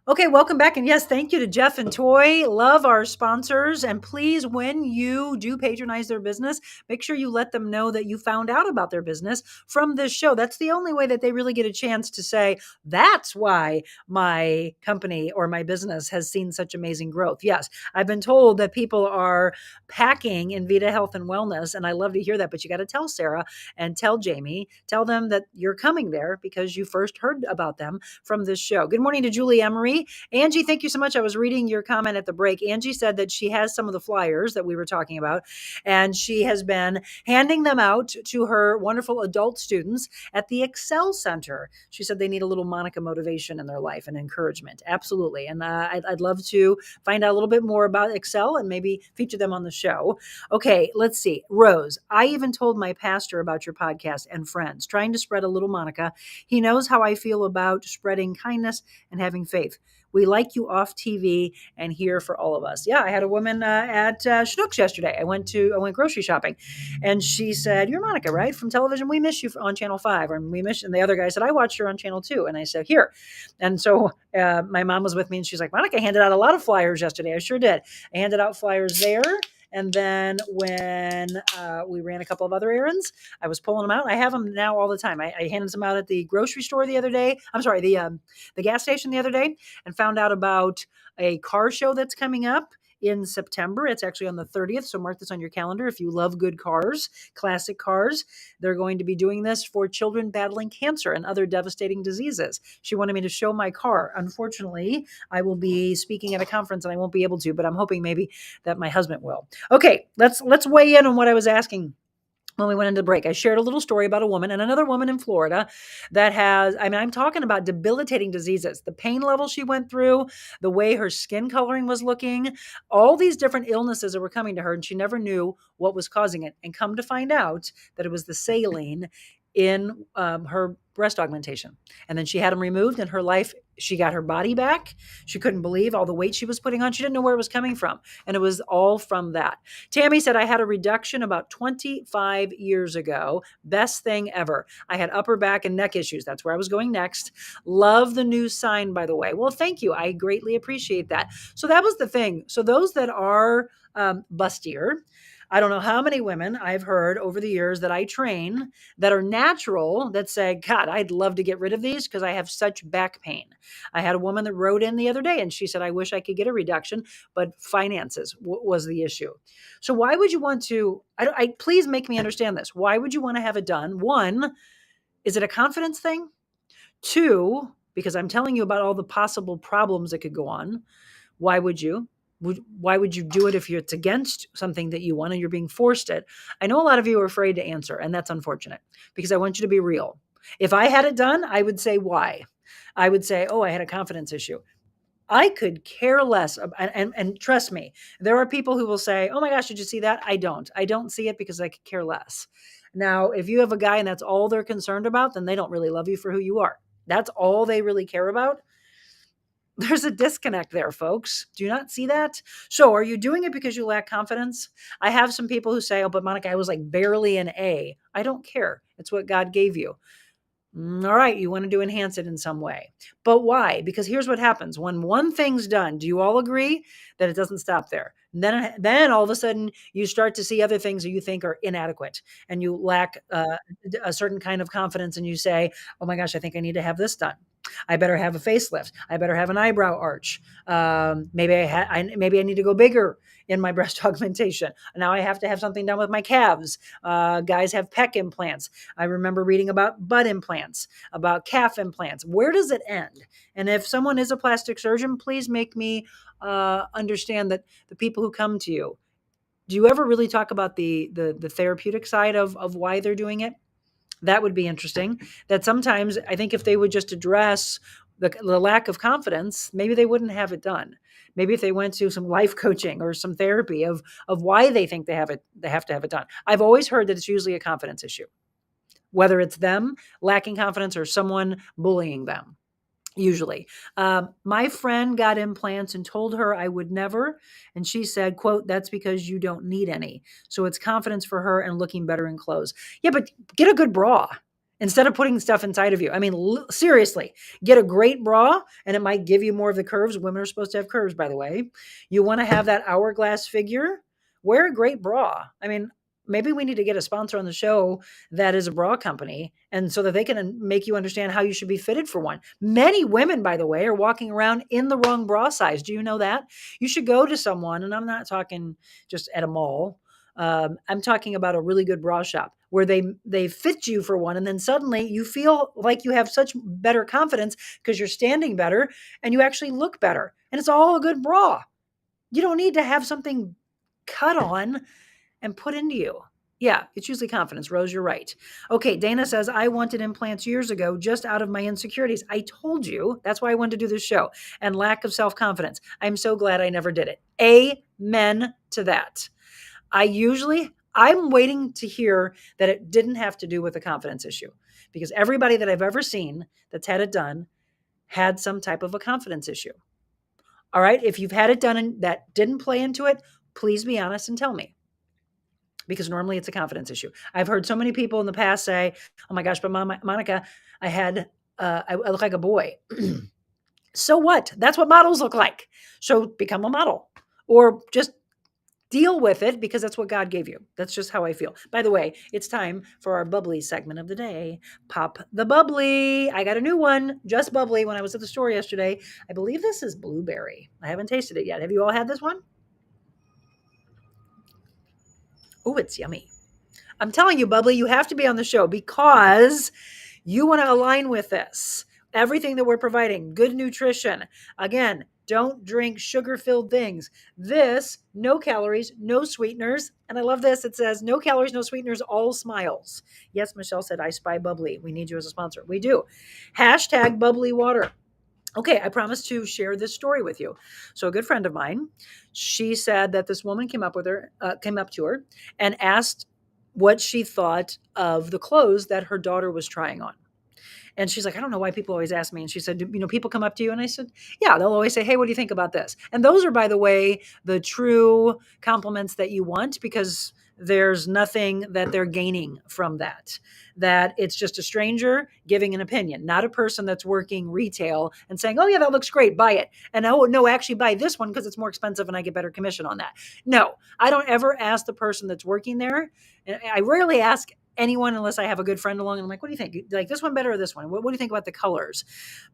Okay, welcome back. And yes, thank you to Jeff and Toy. Love our sponsors. And please, when you do patronize their business, make sure you let them know that you found out about their business from this show. That's the only way that they really get a chance to say, that's why my company or my business has seen such amazing growth. Yes, I've been told that people are packing in Vita Health and Wellness, and I love to hear that. But you got to tell Sarah and tell Jamie, tell them that you're coming there because you first heard about them from this show. Good morning to Julie Emery. Angie, thank you so much. I was reading your comment at the break. Angie said that she has some of the flyers that we were talking about, and she has been handing them out to her wonderful adult students at the Excel Center. She said they need a little Monica motivation in their life and encouragement. Absolutely. And I'd love to find out a little bit more about Excel and maybe feature them on the show. Okay, let's see. Rose, I even told my pastor about your podcast and friends, trying to spread a little Monica. He knows how I feel about spreading kindness and having faith. We like you off TV and here for all of us. Yeah, I had a woman at Schnucks yesterday. I went grocery shopping, and she said, "You're Monica, right? From television. We miss you on Channel 5." And the other guy said, "I watched her on Channel 2." And I said, "Here." And so my mom was with me, and she's like, "Monica handed out a lot of flyers yesterday." I sure did. I handed out flyers there. And then when we ran a couple of other errands, I was pulling them out. I have them now all the time. I handed some out at the grocery store the other day. I'm sorry, the gas station the other day, and found out about a car show that's coming up in September. It's actually on the 30th, so mark this on your calendar if you love good cars, classic cars. They're going to be doing this for children battling cancer and other devastating diseases. She wanted me to show my car. Unfortunately, I will be speaking at a conference and I won't be able to, but I'm hoping maybe that my husband will. Okay, let's weigh in on what I was asking when we went into the break. I shared a little story about a woman and another woman in Florida that I'm talking about debilitating diseases, the pain level she went through, the way her skin coloring was looking, all these different illnesses that were coming to her, and she never knew what was causing it. And come to find out that it was the saline in her breast augmentation. And then she had them removed, and her life, she got her body back. She couldn't believe all the weight she was putting on. She didn't know where it was coming from. And it was all from that. Tammy said, I had a reduction about 25 years ago. Best thing ever. I had upper back and neck issues. That's where I was going next. Love the new sign, by the way. Well, thank you. I greatly appreciate that. So that was the thing. So those that are bustier, I don't know how many women I've heard over the years that I train that are natural that say, God, I'd love to get rid of these because I have such back pain. I had a woman that wrote in the other day and she said, I wish I could get a reduction, but finances was the issue. So why would you want to, please make me understand this. Why would you want to have it done? One, is it a confidence thing? Two, because I'm telling you about all the possible problems that could go on. Why would you? Why would you do it if it's against something that you want and you're being forced it? I know a lot of you are afraid to answer, and that's unfortunate because I want you to be real. If I had it done, I would say why. I would say, oh, I had a confidence issue. I could care less. And trust me, there are people who will say, oh my gosh, did you see that? I don't. I don't see it because I could care less. Now, if you have a guy and that's all they're concerned about, then they don't really love you for who you are. That's all they really care about. There's a disconnect there, folks. Do you not see that? So are you doing it because you lack confidence? I have some people who say, oh, but Monica, I was like barely an A. I don't care. It's what God gave you. All right, you want to enhance it in some way. But why? Because here's what happens. When one thing's done, do you all agree that it doesn't stop there? Then all of a sudden you start to see other things that you think are inadequate and you lack a certain kind of confidence and you say, oh my gosh, I think I need to have this done. I better have a facelift. I better have an eyebrow arch. Maybe I need to go bigger in my breast augmentation. Now I have to have something done with my calves. Guys have pec implants. I remember reading about butt implants, about calf implants. Where does it end? And if someone is a plastic surgeon, please make me understand that the people who come to you, do you ever really talk about the therapeutic side of why they're doing it? That would be interesting. That sometimes I think if they would just address the lack of confidence, maybe they wouldn't have it done. Maybe if they went to some life coaching or some therapy of why they think they have to have it done. I've always heard that it's usually a confidence issue, whether it's them lacking confidence or someone bullying them. Usually. My friend got implants and told her I would never. And she said, quote, that's because you don't need any. So it's confidence for her and looking better in clothes. Yeah, but get a good bra instead of putting stuff inside of you. I mean, seriously, get a great bra and it might give you more of the curves. Women are supposed to have curves, by the way. You want to have that hourglass figure? Wear a great bra. I mean, maybe we need to get a sponsor on the show that is a bra company and so that they can make you understand how you should be fitted for one. Many women, by the way, are walking around in the wrong bra size. Do you know that? You should go to someone, and I'm not talking just at a mall. I'm talking about a really good bra shop where they fit you for one. And then suddenly you feel like you have such better confidence because you're standing better and you actually look better. And it's all a good bra. You don't need to have something cut on and put into you. Yeah, it's usually confidence. Rose, you're right. Okay, Dana says, I wanted implants years ago just out of my insecurities. I told you. That's why I wanted to do this show. And lack of self-confidence. I'm so glad I never did it. Amen to that. I'm waiting to hear that it didn't have to do with a confidence issue. Because everybody that I've ever seen that's had it done had some type of a confidence issue. All right, if you've had it done and that didn't play into it, please be honest and tell me. Because normally it's a confidence issue. I've heard so many people in the past say, oh my gosh, but Monica, I look like a boy. So what? That's what models look like. So become a model or just deal with it because that's what God gave you. That's just how I feel. By the way, it's time for our bubbly segment of the day. Pop the bubbly. I got a new one, just bubbly, when I was at the store yesterday. I believe this is blueberry. I haven't tasted it yet. Have you all had this one? Oh, it's yummy. I'm telling you, Bubbly, you have to be on the show because you want to align with this. Everything that we're providing, good nutrition. Again, don't drink sugar-filled things. This, no calories, no sweeteners. And I love this. It says, no calories, no sweeteners, all smiles. Yes, Michelle said, I spy Bubbly. We need you as a sponsor. We do. Hashtag Bubbly Water. Okay, I promised to share this story with you. So a good friend of mine, she said that this woman came up to her and asked what she thought of the clothes that her daughter was trying on. And she's like, I don't know why people always ask me. And she said, people come up to you. And I said, yeah, they'll always say, hey, what do you think about this? And those are, by the way, the true compliments that you want because there's nothing that they're gaining from that. That it's just a stranger giving an opinion, not a person that's working retail and saying, oh, yeah, that looks great, buy it. And oh, no, actually buy this one because it's more expensive and I get better commission on that. No, I don't ever ask the person that's working there. And I rarely ask anyone unless I have a good friend along and I'm like, what do you think? You like this one better or this one? What do you think about the colors?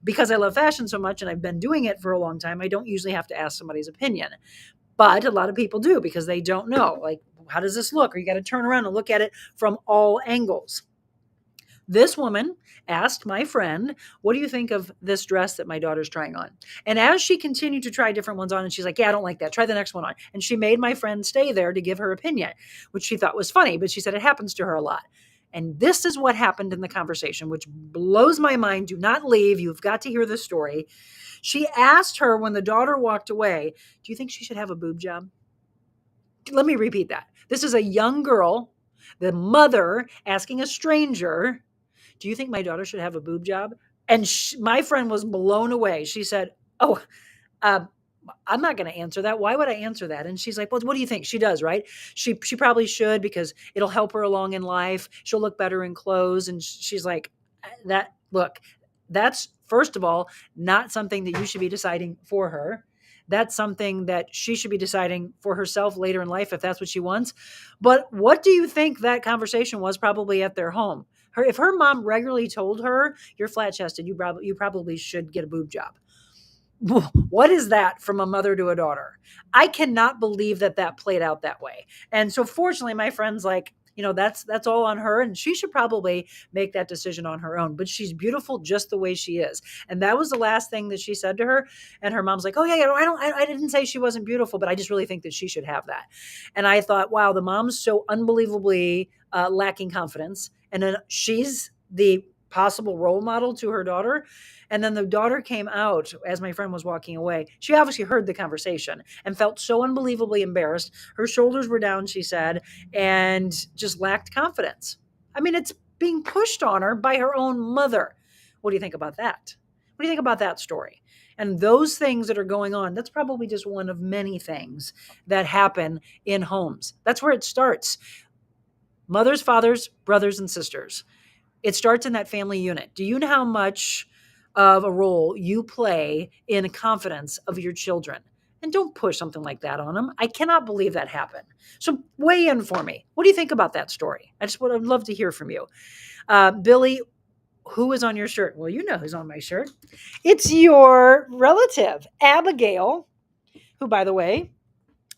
Because I love fashion so much and I've been doing it for a long time, I don't usually have to ask somebody's opinion. But a lot of people do because they don't know, like, how does this look? Or you got to turn around and look at it from all angles. This woman asked my friend, what do you think of this dress that my daughter's trying on? And as she continued to try different ones on, and she's like, yeah, I don't like that. Try the next one on. And she made my friend stay there to give her opinion, which she thought was funny, but she said it happens to her a lot. And this is what happened in the conversation, which blows my mind. Do not leave. You've got to hear this story. She asked her when the daughter walked away, do you think she should have a boob job? Let me repeat that. This is a young girl, the mother asking a stranger, do you think my daughter should have a boob job? And my friend was blown away. She said, oh, I'm not going to answer that. Why would I answer that? And she's like, well, what do you think? She does, right? She probably should because it'll help her along in life. She'll look better in clothes. And she's like, that's first of all, not something that you should be deciding for her. That's something that she should be deciding for herself later in life if that's what she wants. But what do you think that conversation was probably at their home? If her mom regularly told her, you're flat chested, you probably should get a boob job. What is that from a mother to a daughter? I cannot believe that played out that way. And so fortunately, my friend's like, that's all on her. And she should probably make that decision on her own. But she's beautiful just the way she is. And that was the last thing that she said to her. And her mom's like, oh, yeah, I didn't say she wasn't beautiful, but I just really think that she should have that. And I thought, wow, the mom's so unbelievably lacking confidence. And then she's the possible role model to her daughter. And then the daughter came out as my friend was walking away. She obviously heard the conversation and felt so unbelievably embarrassed. Her shoulders were down, she said, and just lacked confidence. I mean, it's being pushed on her by her own mother. What do you think about that? What do you think about that story? And those things that are going on, that's probably just one of many things that happen in homes. That's where it starts. Mothers, fathers, brothers, and sisters. It starts in that family unit. Do you know how much of a role you play in the confidence of your children? And don't push something like that on them. I cannot believe that happened. So weigh in for me. What do you think about that story? I'd love to hear from you. Billy, who is on your shirt? Well, you know who's on my shirt. It's your relative, Abigail, who, by the way,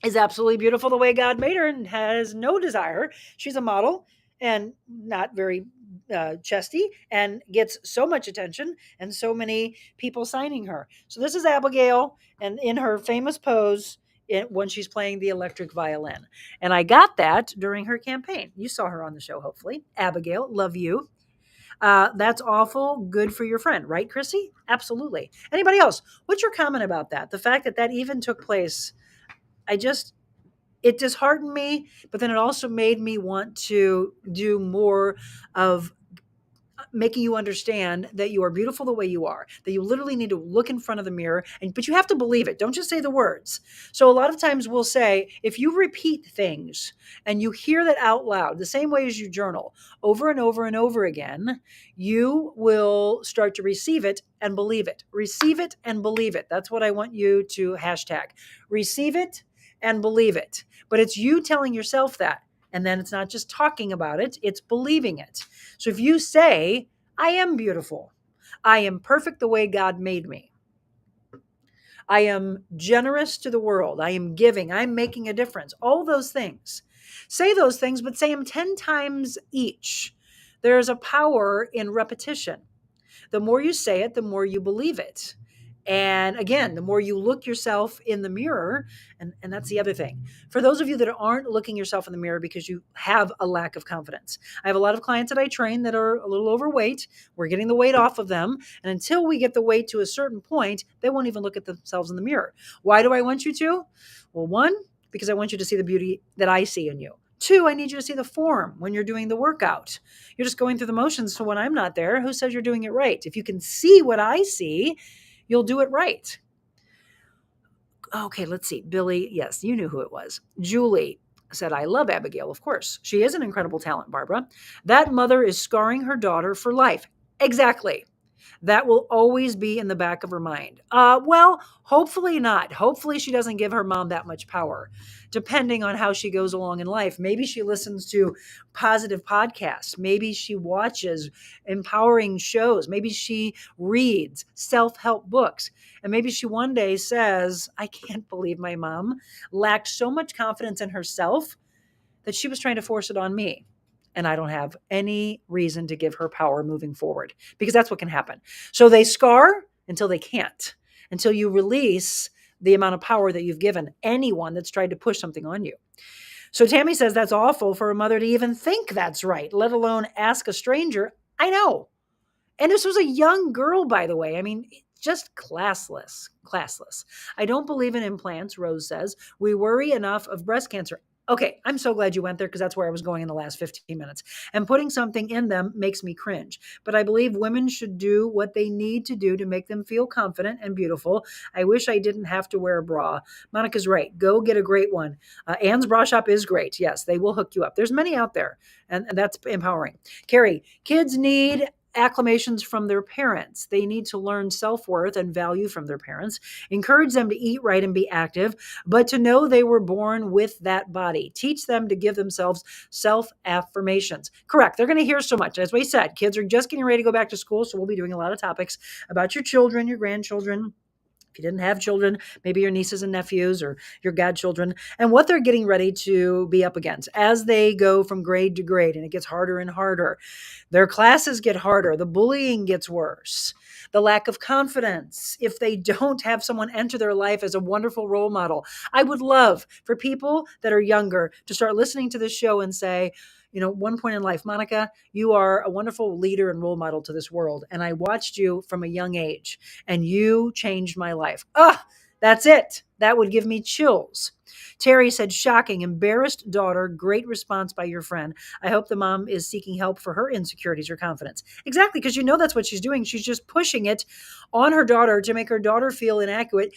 is absolutely beautiful the way God made her and has no desire. She's a model and not very chesty and gets so much attention and so many people signing her. So this is Abigail and in her famous pose when she's playing the electric violin. And I got that during her campaign. You saw her on the show, hopefully. Abigail, love you. That's awful good for your friend, right, Chrissy? Absolutely. Anybody else? What's your comment about that? The fact that even took place, it disheartened me, but then it also made me want to do more of making you understand that you are beautiful the way you are, that you literally need to look in front of the mirror, but you have to believe it. Don't just say the words. So a lot of times we'll say, if you repeat things and you hear that out loud, the same way as you journal over and over and over again, you will start to receive it and believe it. Receive it and believe it. That's what I want you to hashtag. Receive it and believe it. But it's you telling yourself that. And then it's not just talking about it, it's believing it. So if you say, I am beautiful, I am perfect the way God made me, I am generous to the world, I am giving, I'm making a difference, all those things. Say those things, but say them 10 times each. There's a power in repetition. The more you say it, the more you believe it. And again, the more you look yourself in the mirror, and that's the other thing. For those of you that aren't looking yourself in the mirror because you have a lack of confidence, I have a lot of clients that I train that are a little overweight. We're getting the weight off of them. And until we get the weight to a certain point, they won't even look at themselves in the mirror. Why do I want you to? Well, one, because I want you to see the beauty that I see in you. Two, I need you to see the form when you're doing the workout. You're just going through the motions. So when I'm not there, who says you're doing it right? If you can see what I see, you'll do it right. Okay, let's see. Billy, yes, you knew who it was. Julie, said, I love Abigail, of course. She is an incredible talent, Barbara. That mother is scarring her daughter for life. Exactly. That will always be in the back of her mind. Well, hopefully not. Hopefully she doesn't give her mom that much power, depending on how she goes along in life. Maybe she listens to positive podcasts. Maybe she watches empowering shows. Maybe she reads self-help books. And maybe she one day says, I can't believe my mom lacked so much confidence in herself that she was trying to force it on me. And I don't have any reason to give her power moving forward, because that's what can happen. So they scar until they can't, until you release the amount of power that you've given anyone that's tried to push something on you. So Tammy says that's awful for a mother to even think that's right, let alone ask a stranger. I know. And this was a young girl, by the way. I mean, just classless, classless. I don't believe in implants, Rose says. We worry enough of breast cancer. Okay, I'm so glad you went there, because that's where I was going in the last 15 minutes. And putting something in them makes me cringe. But I believe women should do what they need to do to make them feel confident and beautiful. I wish I didn't have to wear a bra. Monica's right. Go get a great one. Anne's Bra Shop is great. Yes, they will hook you up. There's many out there, and that's empowering. Carrie, kids need acclamations from their parents. They need to learn self-worth and value from their parents. Encourage them to eat right and be active, but to know they were born with that body. Teach them to give themselves self-affirmations. Correct. They're going to hear so much. As we said, kids are just getting ready to go back to school, so we'll be doing a lot of topics about your children, your grandchildren. If you didn't have children, maybe your nieces and nephews or your godchildren, and what they're getting ready to be up against as they go from grade to grade, and it gets harder and harder. Their classes get harder. The bullying gets worse. The lack of confidence, if they don't have someone enter their life as a wonderful role model. I would love for people that are younger to start listening to this show and say, one point in life, Monica, you are a wonderful leader and role model to this world. And I watched you from a young age, and you changed my life. That's it. That would give me chills. Terry said, shocking, embarrassed daughter. Great response by your friend. I hope the mom is seeking help for her insecurities or confidence. Exactly, because that's what she's doing. She's just pushing it on her daughter to make her daughter feel inaccurate,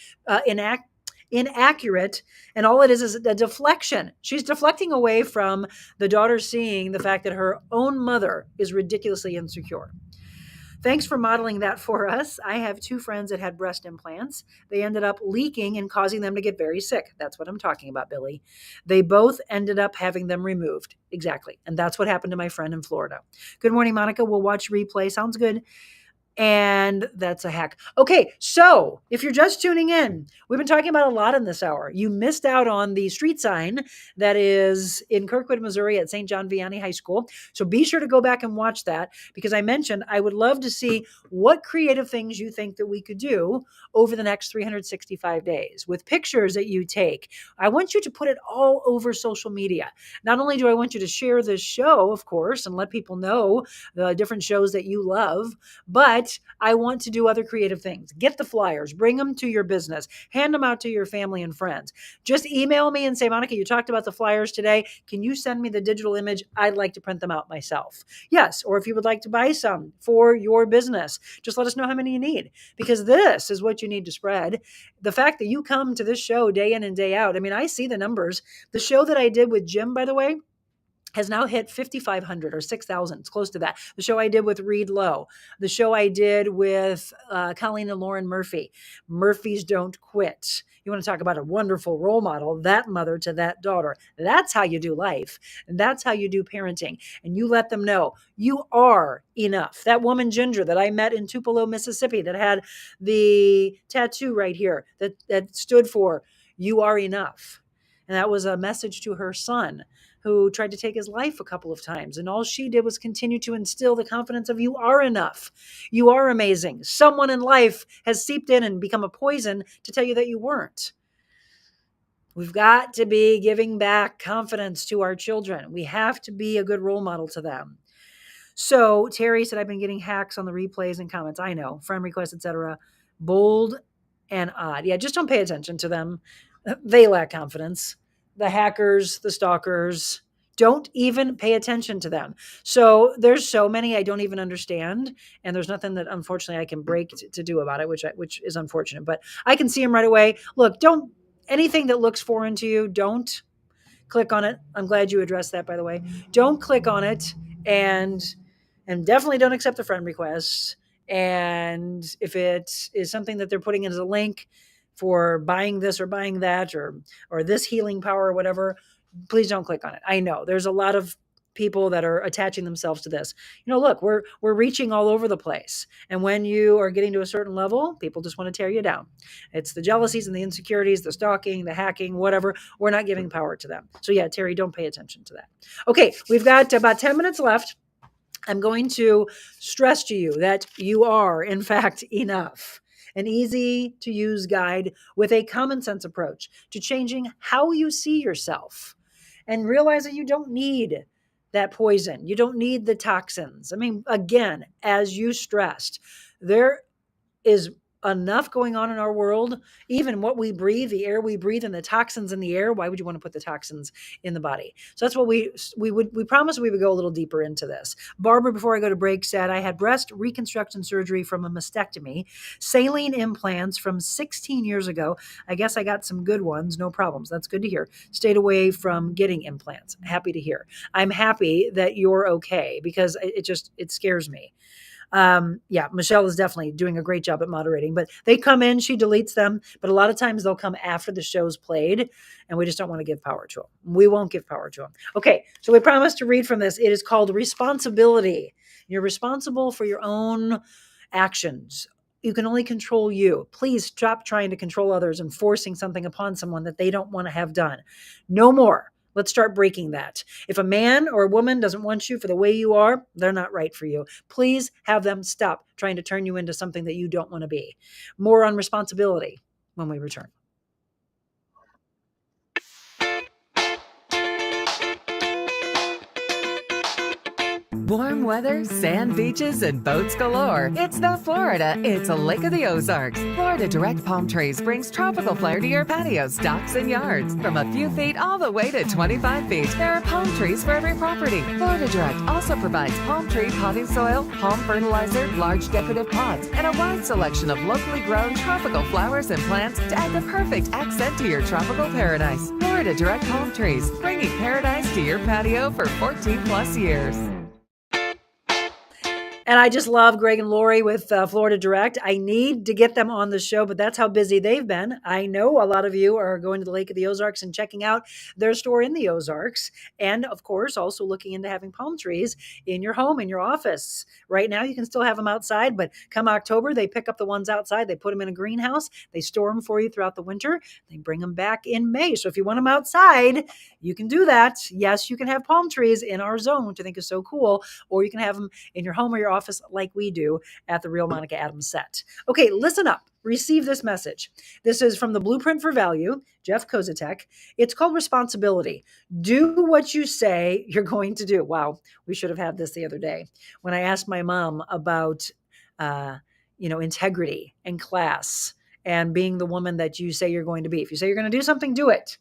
and all it is a deflection. She's deflecting away from the daughter seeing the fact that her own mother is ridiculously insecure. Thanks for modeling that for us. I have 2 friends that had breast implants. They ended up leaking and causing them to get very sick. That's what I'm talking about, Billy. They both ended up having them removed. Exactly. And that's what happened to my friend in Florida. Good morning, Monica. We'll watch replay. Sounds good. And that's a hack. Okay, so if you're just tuning in, we've been talking about a lot in this hour. You missed out on the street sign that is in Kirkwood, Missouri at St. John Vianney High School. So be sure to go back and watch that, because I mentioned I would love to see what creative things you think that we could do over the next 365 days with pictures that you take. I want you to put it all over social media. Not only do I want you to share this show, of course, and let people know the different shows that you love, but I want to do other creative things. Get the flyers, bring them to your business, hand them out to your family and friends. Just email me and say, Monica, you talked about the flyers today. Can you send me the digital image? I'd like to print them out myself. Yes. Or if you would like to buy some for your business, just let us know how many you need, because this is what you need to spread. The fact that you come to this show day in and day out. I mean, I see the numbers. The show that I did with Jim, by the way, has now hit 5,500 or 6,000. It's close to that. The show I did with Reed Lowe, the show I did with Colleen and Lauren Murphy, Murphys Don't Quit. You want to talk about a wonderful role model, that mother to that daughter. That's how you do life. And that's how you do parenting. And you let them know you are enough. That woman Ginger that I met in Tupelo, Mississippi, that had the tattoo right here that stood for you are enough. And that was a message to her son, who tried to take his life a couple of times. And all she did was continue to instill the confidence of you are enough. You are amazing. Someone in life has seeped in and become a poison to tell you that you weren't. We've got to be giving back confidence to our children. We have to be a good role model to them. So Terry said, I've been getting hacks on the replays and comments. I know, friend requests, etc. Bold and odd. Yeah, just don't pay attention to them. They lack confidence. The hackers, the stalkers, don't even pay attention to them. So there's so many I don't even understand. And there's nothing that unfortunately I can break to do about it, which is unfortunate, but I can see them right away. Look, anything that looks foreign to you, don't click on it. I'm glad you addressed that, by the way. Don't click on it, and definitely don't accept the friend request. And if it is something that they're putting in as a link for buying this or buying that, or this healing power or whatever, please don't click on it. I know there's a lot of people that are attaching themselves to this. Look, we're reaching all over the place. And when you are getting to a certain level, people just want to tear you down. It's the jealousies and the insecurities, the stalking, the hacking, whatever. We're not giving power to them. So yeah, Terry, don't pay attention to that. Okay, we've got about 10 minutes left. I'm going to stress to you that you are, in fact, enough. An easy to use guide with a common sense approach to changing how you see yourself, and realize that you don't need that poison. You don't need the toxins. I mean, again, as you stressed, there is enough going on in our world, even what we breathe, the air we breathe, and the toxins in the air. Why would you want to put the toxins in the body? So that's what we promised we would go a little deeper into this. Barbara, before I go to break, said, I had breast reconstruction surgery from a mastectomy, saline implants from 16 years ago. I guess I got some good ones. No problems. That's good to hear. Stayed away from getting implants. Happy to hear. I'm happy that you're okay, because it scares me. Yeah, Michelle is definitely doing a great job at moderating, but they come in, she deletes them, but a lot of times they'll come after the show's played, and we just don't want to give power to them. We won't give power to them. Okay, so we promised to read from this. It is called Responsibility. You're responsible for your own actions. You can only control you. Please stop trying to control others and forcing something upon someone that they don't want to have done. No more. Let's start breaking that. If a man or a woman doesn't want you for the way you are, they're not right for you. Please have them stop trying to turn you into something that you don't want to be. More on responsibility when we return. Warm weather, sand beaches, and boats galore. It's not Florida, it's a Lake of the Ozarks. Florida Direct Palm Trees brings tropical flair to your patios, docks, and yards. From a few feet all the way to 25 feet, there are palm trees for every property. Florida Direct also provides palm tree potting soil, palm fertilizer, large decorative pots, and a wide selection of locally grown tropical flowers and plants to add the perfect accent to your tropical paradise. Florida Direct Palm Trees, bringing paradise to your patio for 14 plus years. And I just love Greg and Lori with Florida Direct. I need to get them on the show, but that's how busy they've been. I know a lot of you are going to the Lake of the Ozarks and checking out their store in the Ozarks. And of course, also looking into having palm trees in your home, in your office. Right now, you can still have them outside, but come October, they pick up the ones outside. They put them in a greenhouse. They store them for you throughout the winter. They bring them back in May. So if you want them outside, you can do that. Yes, you can have palm trees in our zone, which I think is so cool. Or you can have them in your home or your office like we do at the Real Monica Adams set. Okay, listen up. Receive this message. This is from the Blueprint for Value, Jeff Kozatek. It's called Responsibility. Do what you say you're going to do. Wow, we should have had this the other day when I asked my mom about, integrity and class and being the woman that you say you're going to be. If you say you're going to do something, do it.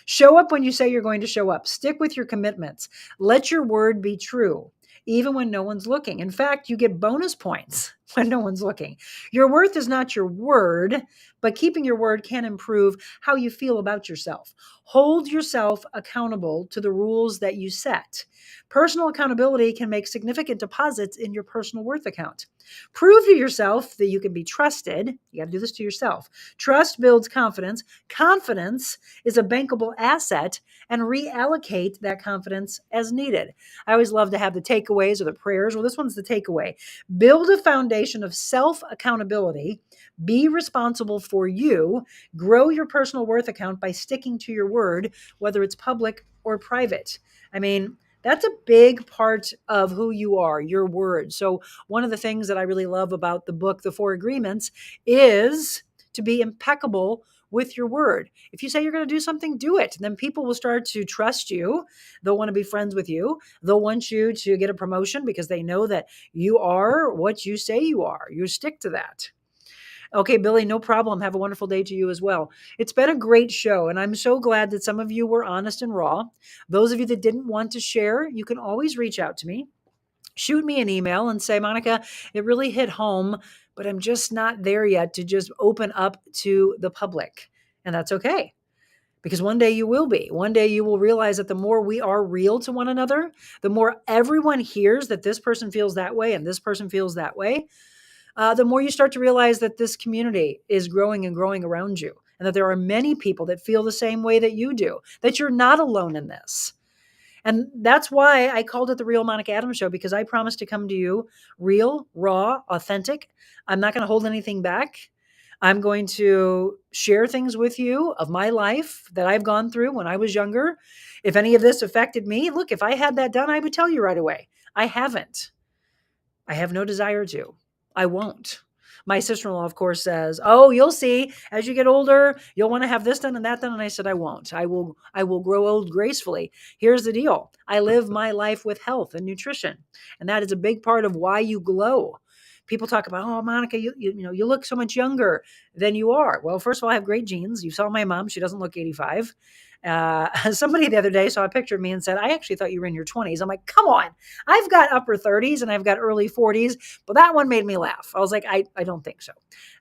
Show up when you say you're going to show up. Stick with your commitments. Let your word be true, even when no one's looking. In fact, you get bonus points when no one's looking. Your worth is not your word, but keeping your word can improve how you feel about yourself. Hold yourself accountable to the rules that you set. Personal accountability can make significant deposits in your personal worth account. Prove to yourself that you can be trusted. You got to do this to yourself. Trust builds confidence. Confidence is a bankable asset, and reallocate that confidence as needed. I always love to have the takeaways or the prayers. Well, this one's the takeaway. Build a foundation of self-accountability. Be responsible for you. Grow your personal worth account by sticking to your word, whether it's public or private. I mean, that's a big part of who you are, your word. So one of the things that I really love about the book, The Four Agreements, is to be impeccable with your word. If you say you're going to do something, do it. Then people will start to trust you. They'll want to be friends with you. They'll want you to get a promotion because they know that you are what you say you are. You stick to that. Okay, Billy, no problem. Have a wonderful day to you as well. It's been a great show, and I'm so glad that some of you were honest and raw. Those of you that didn't want to share, you can always reach out to me. Shoot me an email and say, Monica, it really hit home, but I'm just not there yet to just open up to the public. And that's okay. because one day you will be. One day you will realize that the more we are real to one another, the more everyone hears that this person feels that way and this person feels that way, the more you start to realize that this community is growing and growing around you, and that there are many people that feel the same way that you do, that you're not alone in this. And that's why I called it the Real Monica Adams Show, because I promise to come to you real, raw, authentic. I'm not going to hold anything back. I'm going to share things with you of my life that I've gone through when I was younger. If any of this affected me, look, if I had that done, I would tell you right away. I haven't. I have no desire to. I won't. My sister-in-law, of course, says, "Oh, you'll see. As you get older, you'll want to have this done and that done." And I said, "I won't. I will grow old gracefully." Here's the deal. I live my life with health and nutrition, and that is a big part of why you glow. People talk about, "Oh, Monica, you look so much younger than you are." Well, first of all, I have great genes. You saw my mom; she doesn't look 85. Somebody the other day saw a picture of me and said, "I actually thought you were in your 20s." I'm like, "Come on. I've got upper 30s and I've got early 40s." But that one made me laugh. I was like, I don't think so.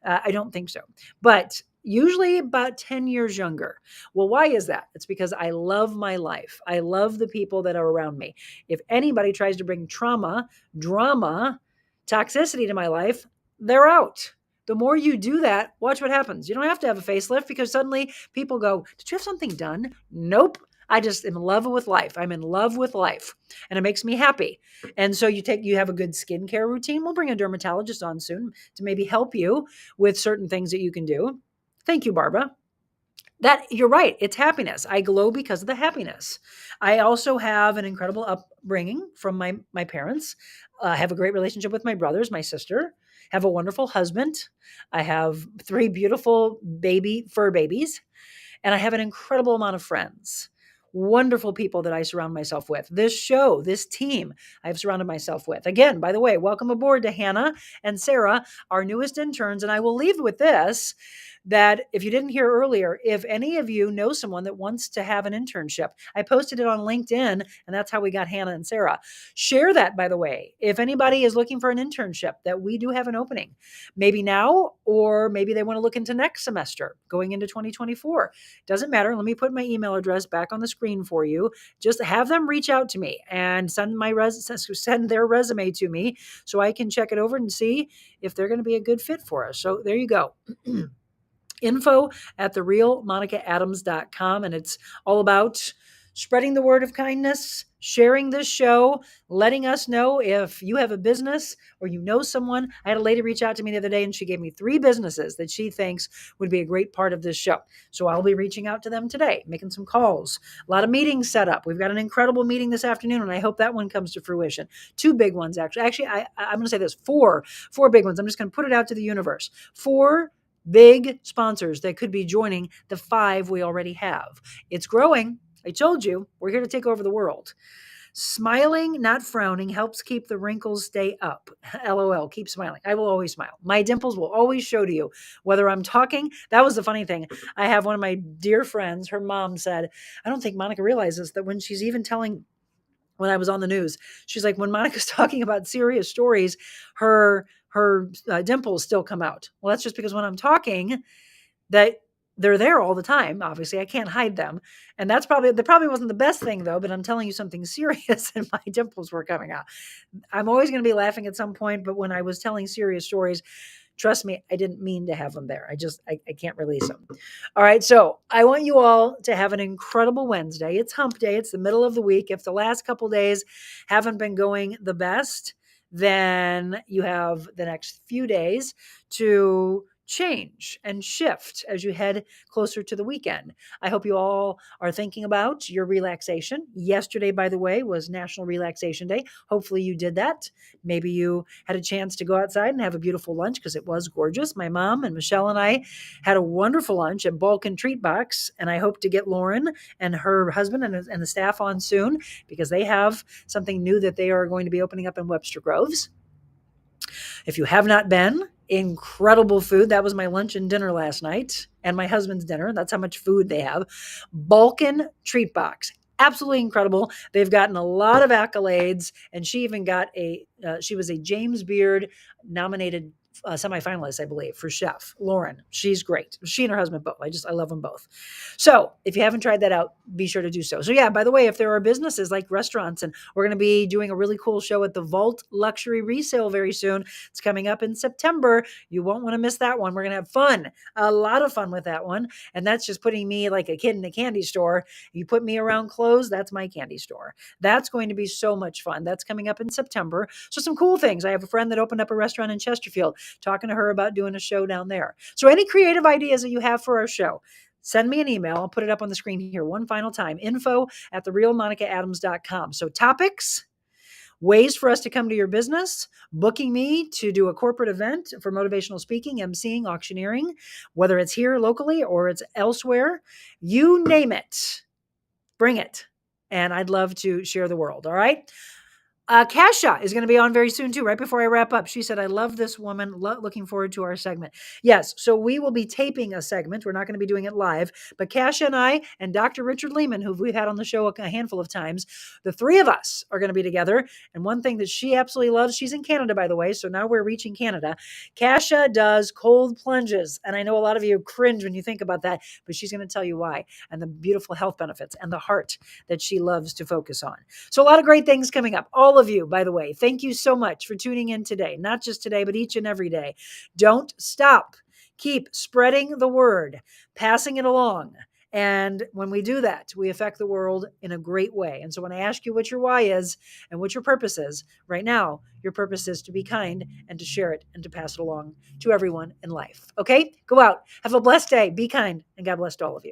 I don't think so. But usually about 10 years younger. Well, why is that? It's because I love my life. I love the people that are around me. If anybody tries to bring trauma, drama, toxicity to my life, they're out. The more you do that, watch what happens. You don't have to have a facelift, because suddenly people go, "Did you have something done?" Nope. I just am in love with life. I'm in love with life, and it makes me happy. And so you have a good skincare routine. We'll bring a dermatologist on soon to maybe help you with certain things that you can do. Thank you, Barbara. That you're right. It's happiness. I glow because of the happiness. I also have an incredible upbringing from my parents. I have a great relationship with my brothers, my sister. Have a wonderful husband. I have 3 beautiful fur babies, and I have an incredible amount of friends. Wonderful people that I surround myself with. This show, this team, I've surrounded myself with. Again, by the way, welcome aboard to Hannah and Sarah, our newest interns. And I will leave with this, that if you didn't hear earlier, if any of you know someone that wants to have an internship, I posted it on LinkedIn, and that's how we got Hannah and Sarah. Share that, by the way. If anybody is looking for an internship, that we do have an opening, maybe now, or maybe they want to look into next semester going into 2024. Doesn't matter. Let me put my email address back on the screen for you. Just have them reach out to me and send their resume to me so I can check it over and see if they're going to be a good fit for us. So there you go. info@therealmonicaadams.com. And it's all about spreading the word of kindness, sharing this show, letting us know if you have a business or you know someone. I had a lady reach out to me the other day, and she gave me 3 businesses that she thinks would be a great part of this show. So I'll be reaching out to them today, making some calls, a lot of meetings set up. We've got an incredible meeting this afternoon, and I hope that one comes to fruition. 2 big ones, actually. I'm going to say this, 4 big ones. I'm just going to put it out to the universe. 4 big sponsors that could be joining the 5 we already have. It's growing. I told you, we're here to take over the world. Smiling, not frowning, helps keep the wrinkles stay up. LOL, keep smiling. I will always smile. My dimples will always show to you whether I'm talking. That was the funny thing. I have one of my dear friends, her mom said, "I don't think Monica realizes that when she's even telling," when I was on the news, she's like, "When Monica's talking about serious stories, her dimples still come out." Well, that's just because when I'm talking, that they're there all the time. Obviously, I can't hide them. And that probably wasn't the best thing, though, but I'm telling you something serious, and my dimples were coming out. I'm always going to be laughing at some point, but when I was telling serious stories, trust me, I didn't mean to have them there. I can't release them. All right. So I want you all to have an incredible Wednesday. It's hump day. It's the middle of the week. If the last couple days haven't been going the best, then you have the next few days to change and shift as you head closer to the weekend. I hope you all are thinking about your relaxation. Yesterday, by the way, was National Relaxation Day. Hopefully you did that. Maybe you had a chance to go outside and have a beautiful lunch, because it was gorgeous. My mom and Michelle and I had a wonderful lunch at Balkan Treat Box, and I hope to get Lauren and her husband and the staff on soon, because they have something new that they are going to be opening up in Webster Groves. If you have not been, incredible food. That was my lunch and dinner last night, and my husband's dinner. That's how much food they have. Balkan Treat Box. Absolutely incredible. They've gotten a lot of accolades, and she even got she was a James Beard nominated semifinalists, I believe, for chef. Lauren, she's great. She and her husband both. I love them both. So if you haven't tried that out, be sure to do so. So yeah, by the way, if there are businesses like restaurants, and we're going to be doing a really cool show at the Vault Luxury Resale very soon. It's coming up in September. You won't want to miss that one. We're going to have fun, a lot of fun with that one. And that's just putting me like a kid in a candy store. You put me around clothes, that's my candy store. That's going to be so much fun. That's coming up in September. So some cool things. I have a friend that opened up a restaurant in Chesterfield, talking to her about doing a show down there. So any creative ideas that you have for our show, send me an email. I'll put it up on the screen here one final time. info@therealmonicaadams.com. So topics, ways for us to come to your business, booking me to do a corporate event for motivational speaking, emceeing, auctioneering, whether it's here locally or it's elsewhere, you name it, bring it. And I'd love to share the world. All right. Kasha is going to be on very soon too, right before I wrap up. She said, I love this woman. Looking forward to our segment. Yes. So we will be taping a segment. We're not going to be doing it live, but Kasha and I and Dr. Richard Lehman, who we've had on the show a handful of times, the three of us are going to be together. And one thing that she absolutely loves, she's in Canada, by the way. So now we're reaching Canada. Kasha does cold plunges. And I know a lot of you cringe when you think about that, but she's going to tell you why, and the beautiful health benefits and the heart that she loves to focus on. So a lot of great things coming up. All of you, by the way, thank you so much for tuning in today. Not just today, but each and every day. Don't stop. Keep spreading the word, passing it along. And when we do that, we affect the world in a great way. And so when I ask you what your why is and what your purpose is, right now, your purpose is to be kind and to share it and to pass it along to everyone in life. Okay? Go out. Have a blessed day. Be kind. And God bless to all of you.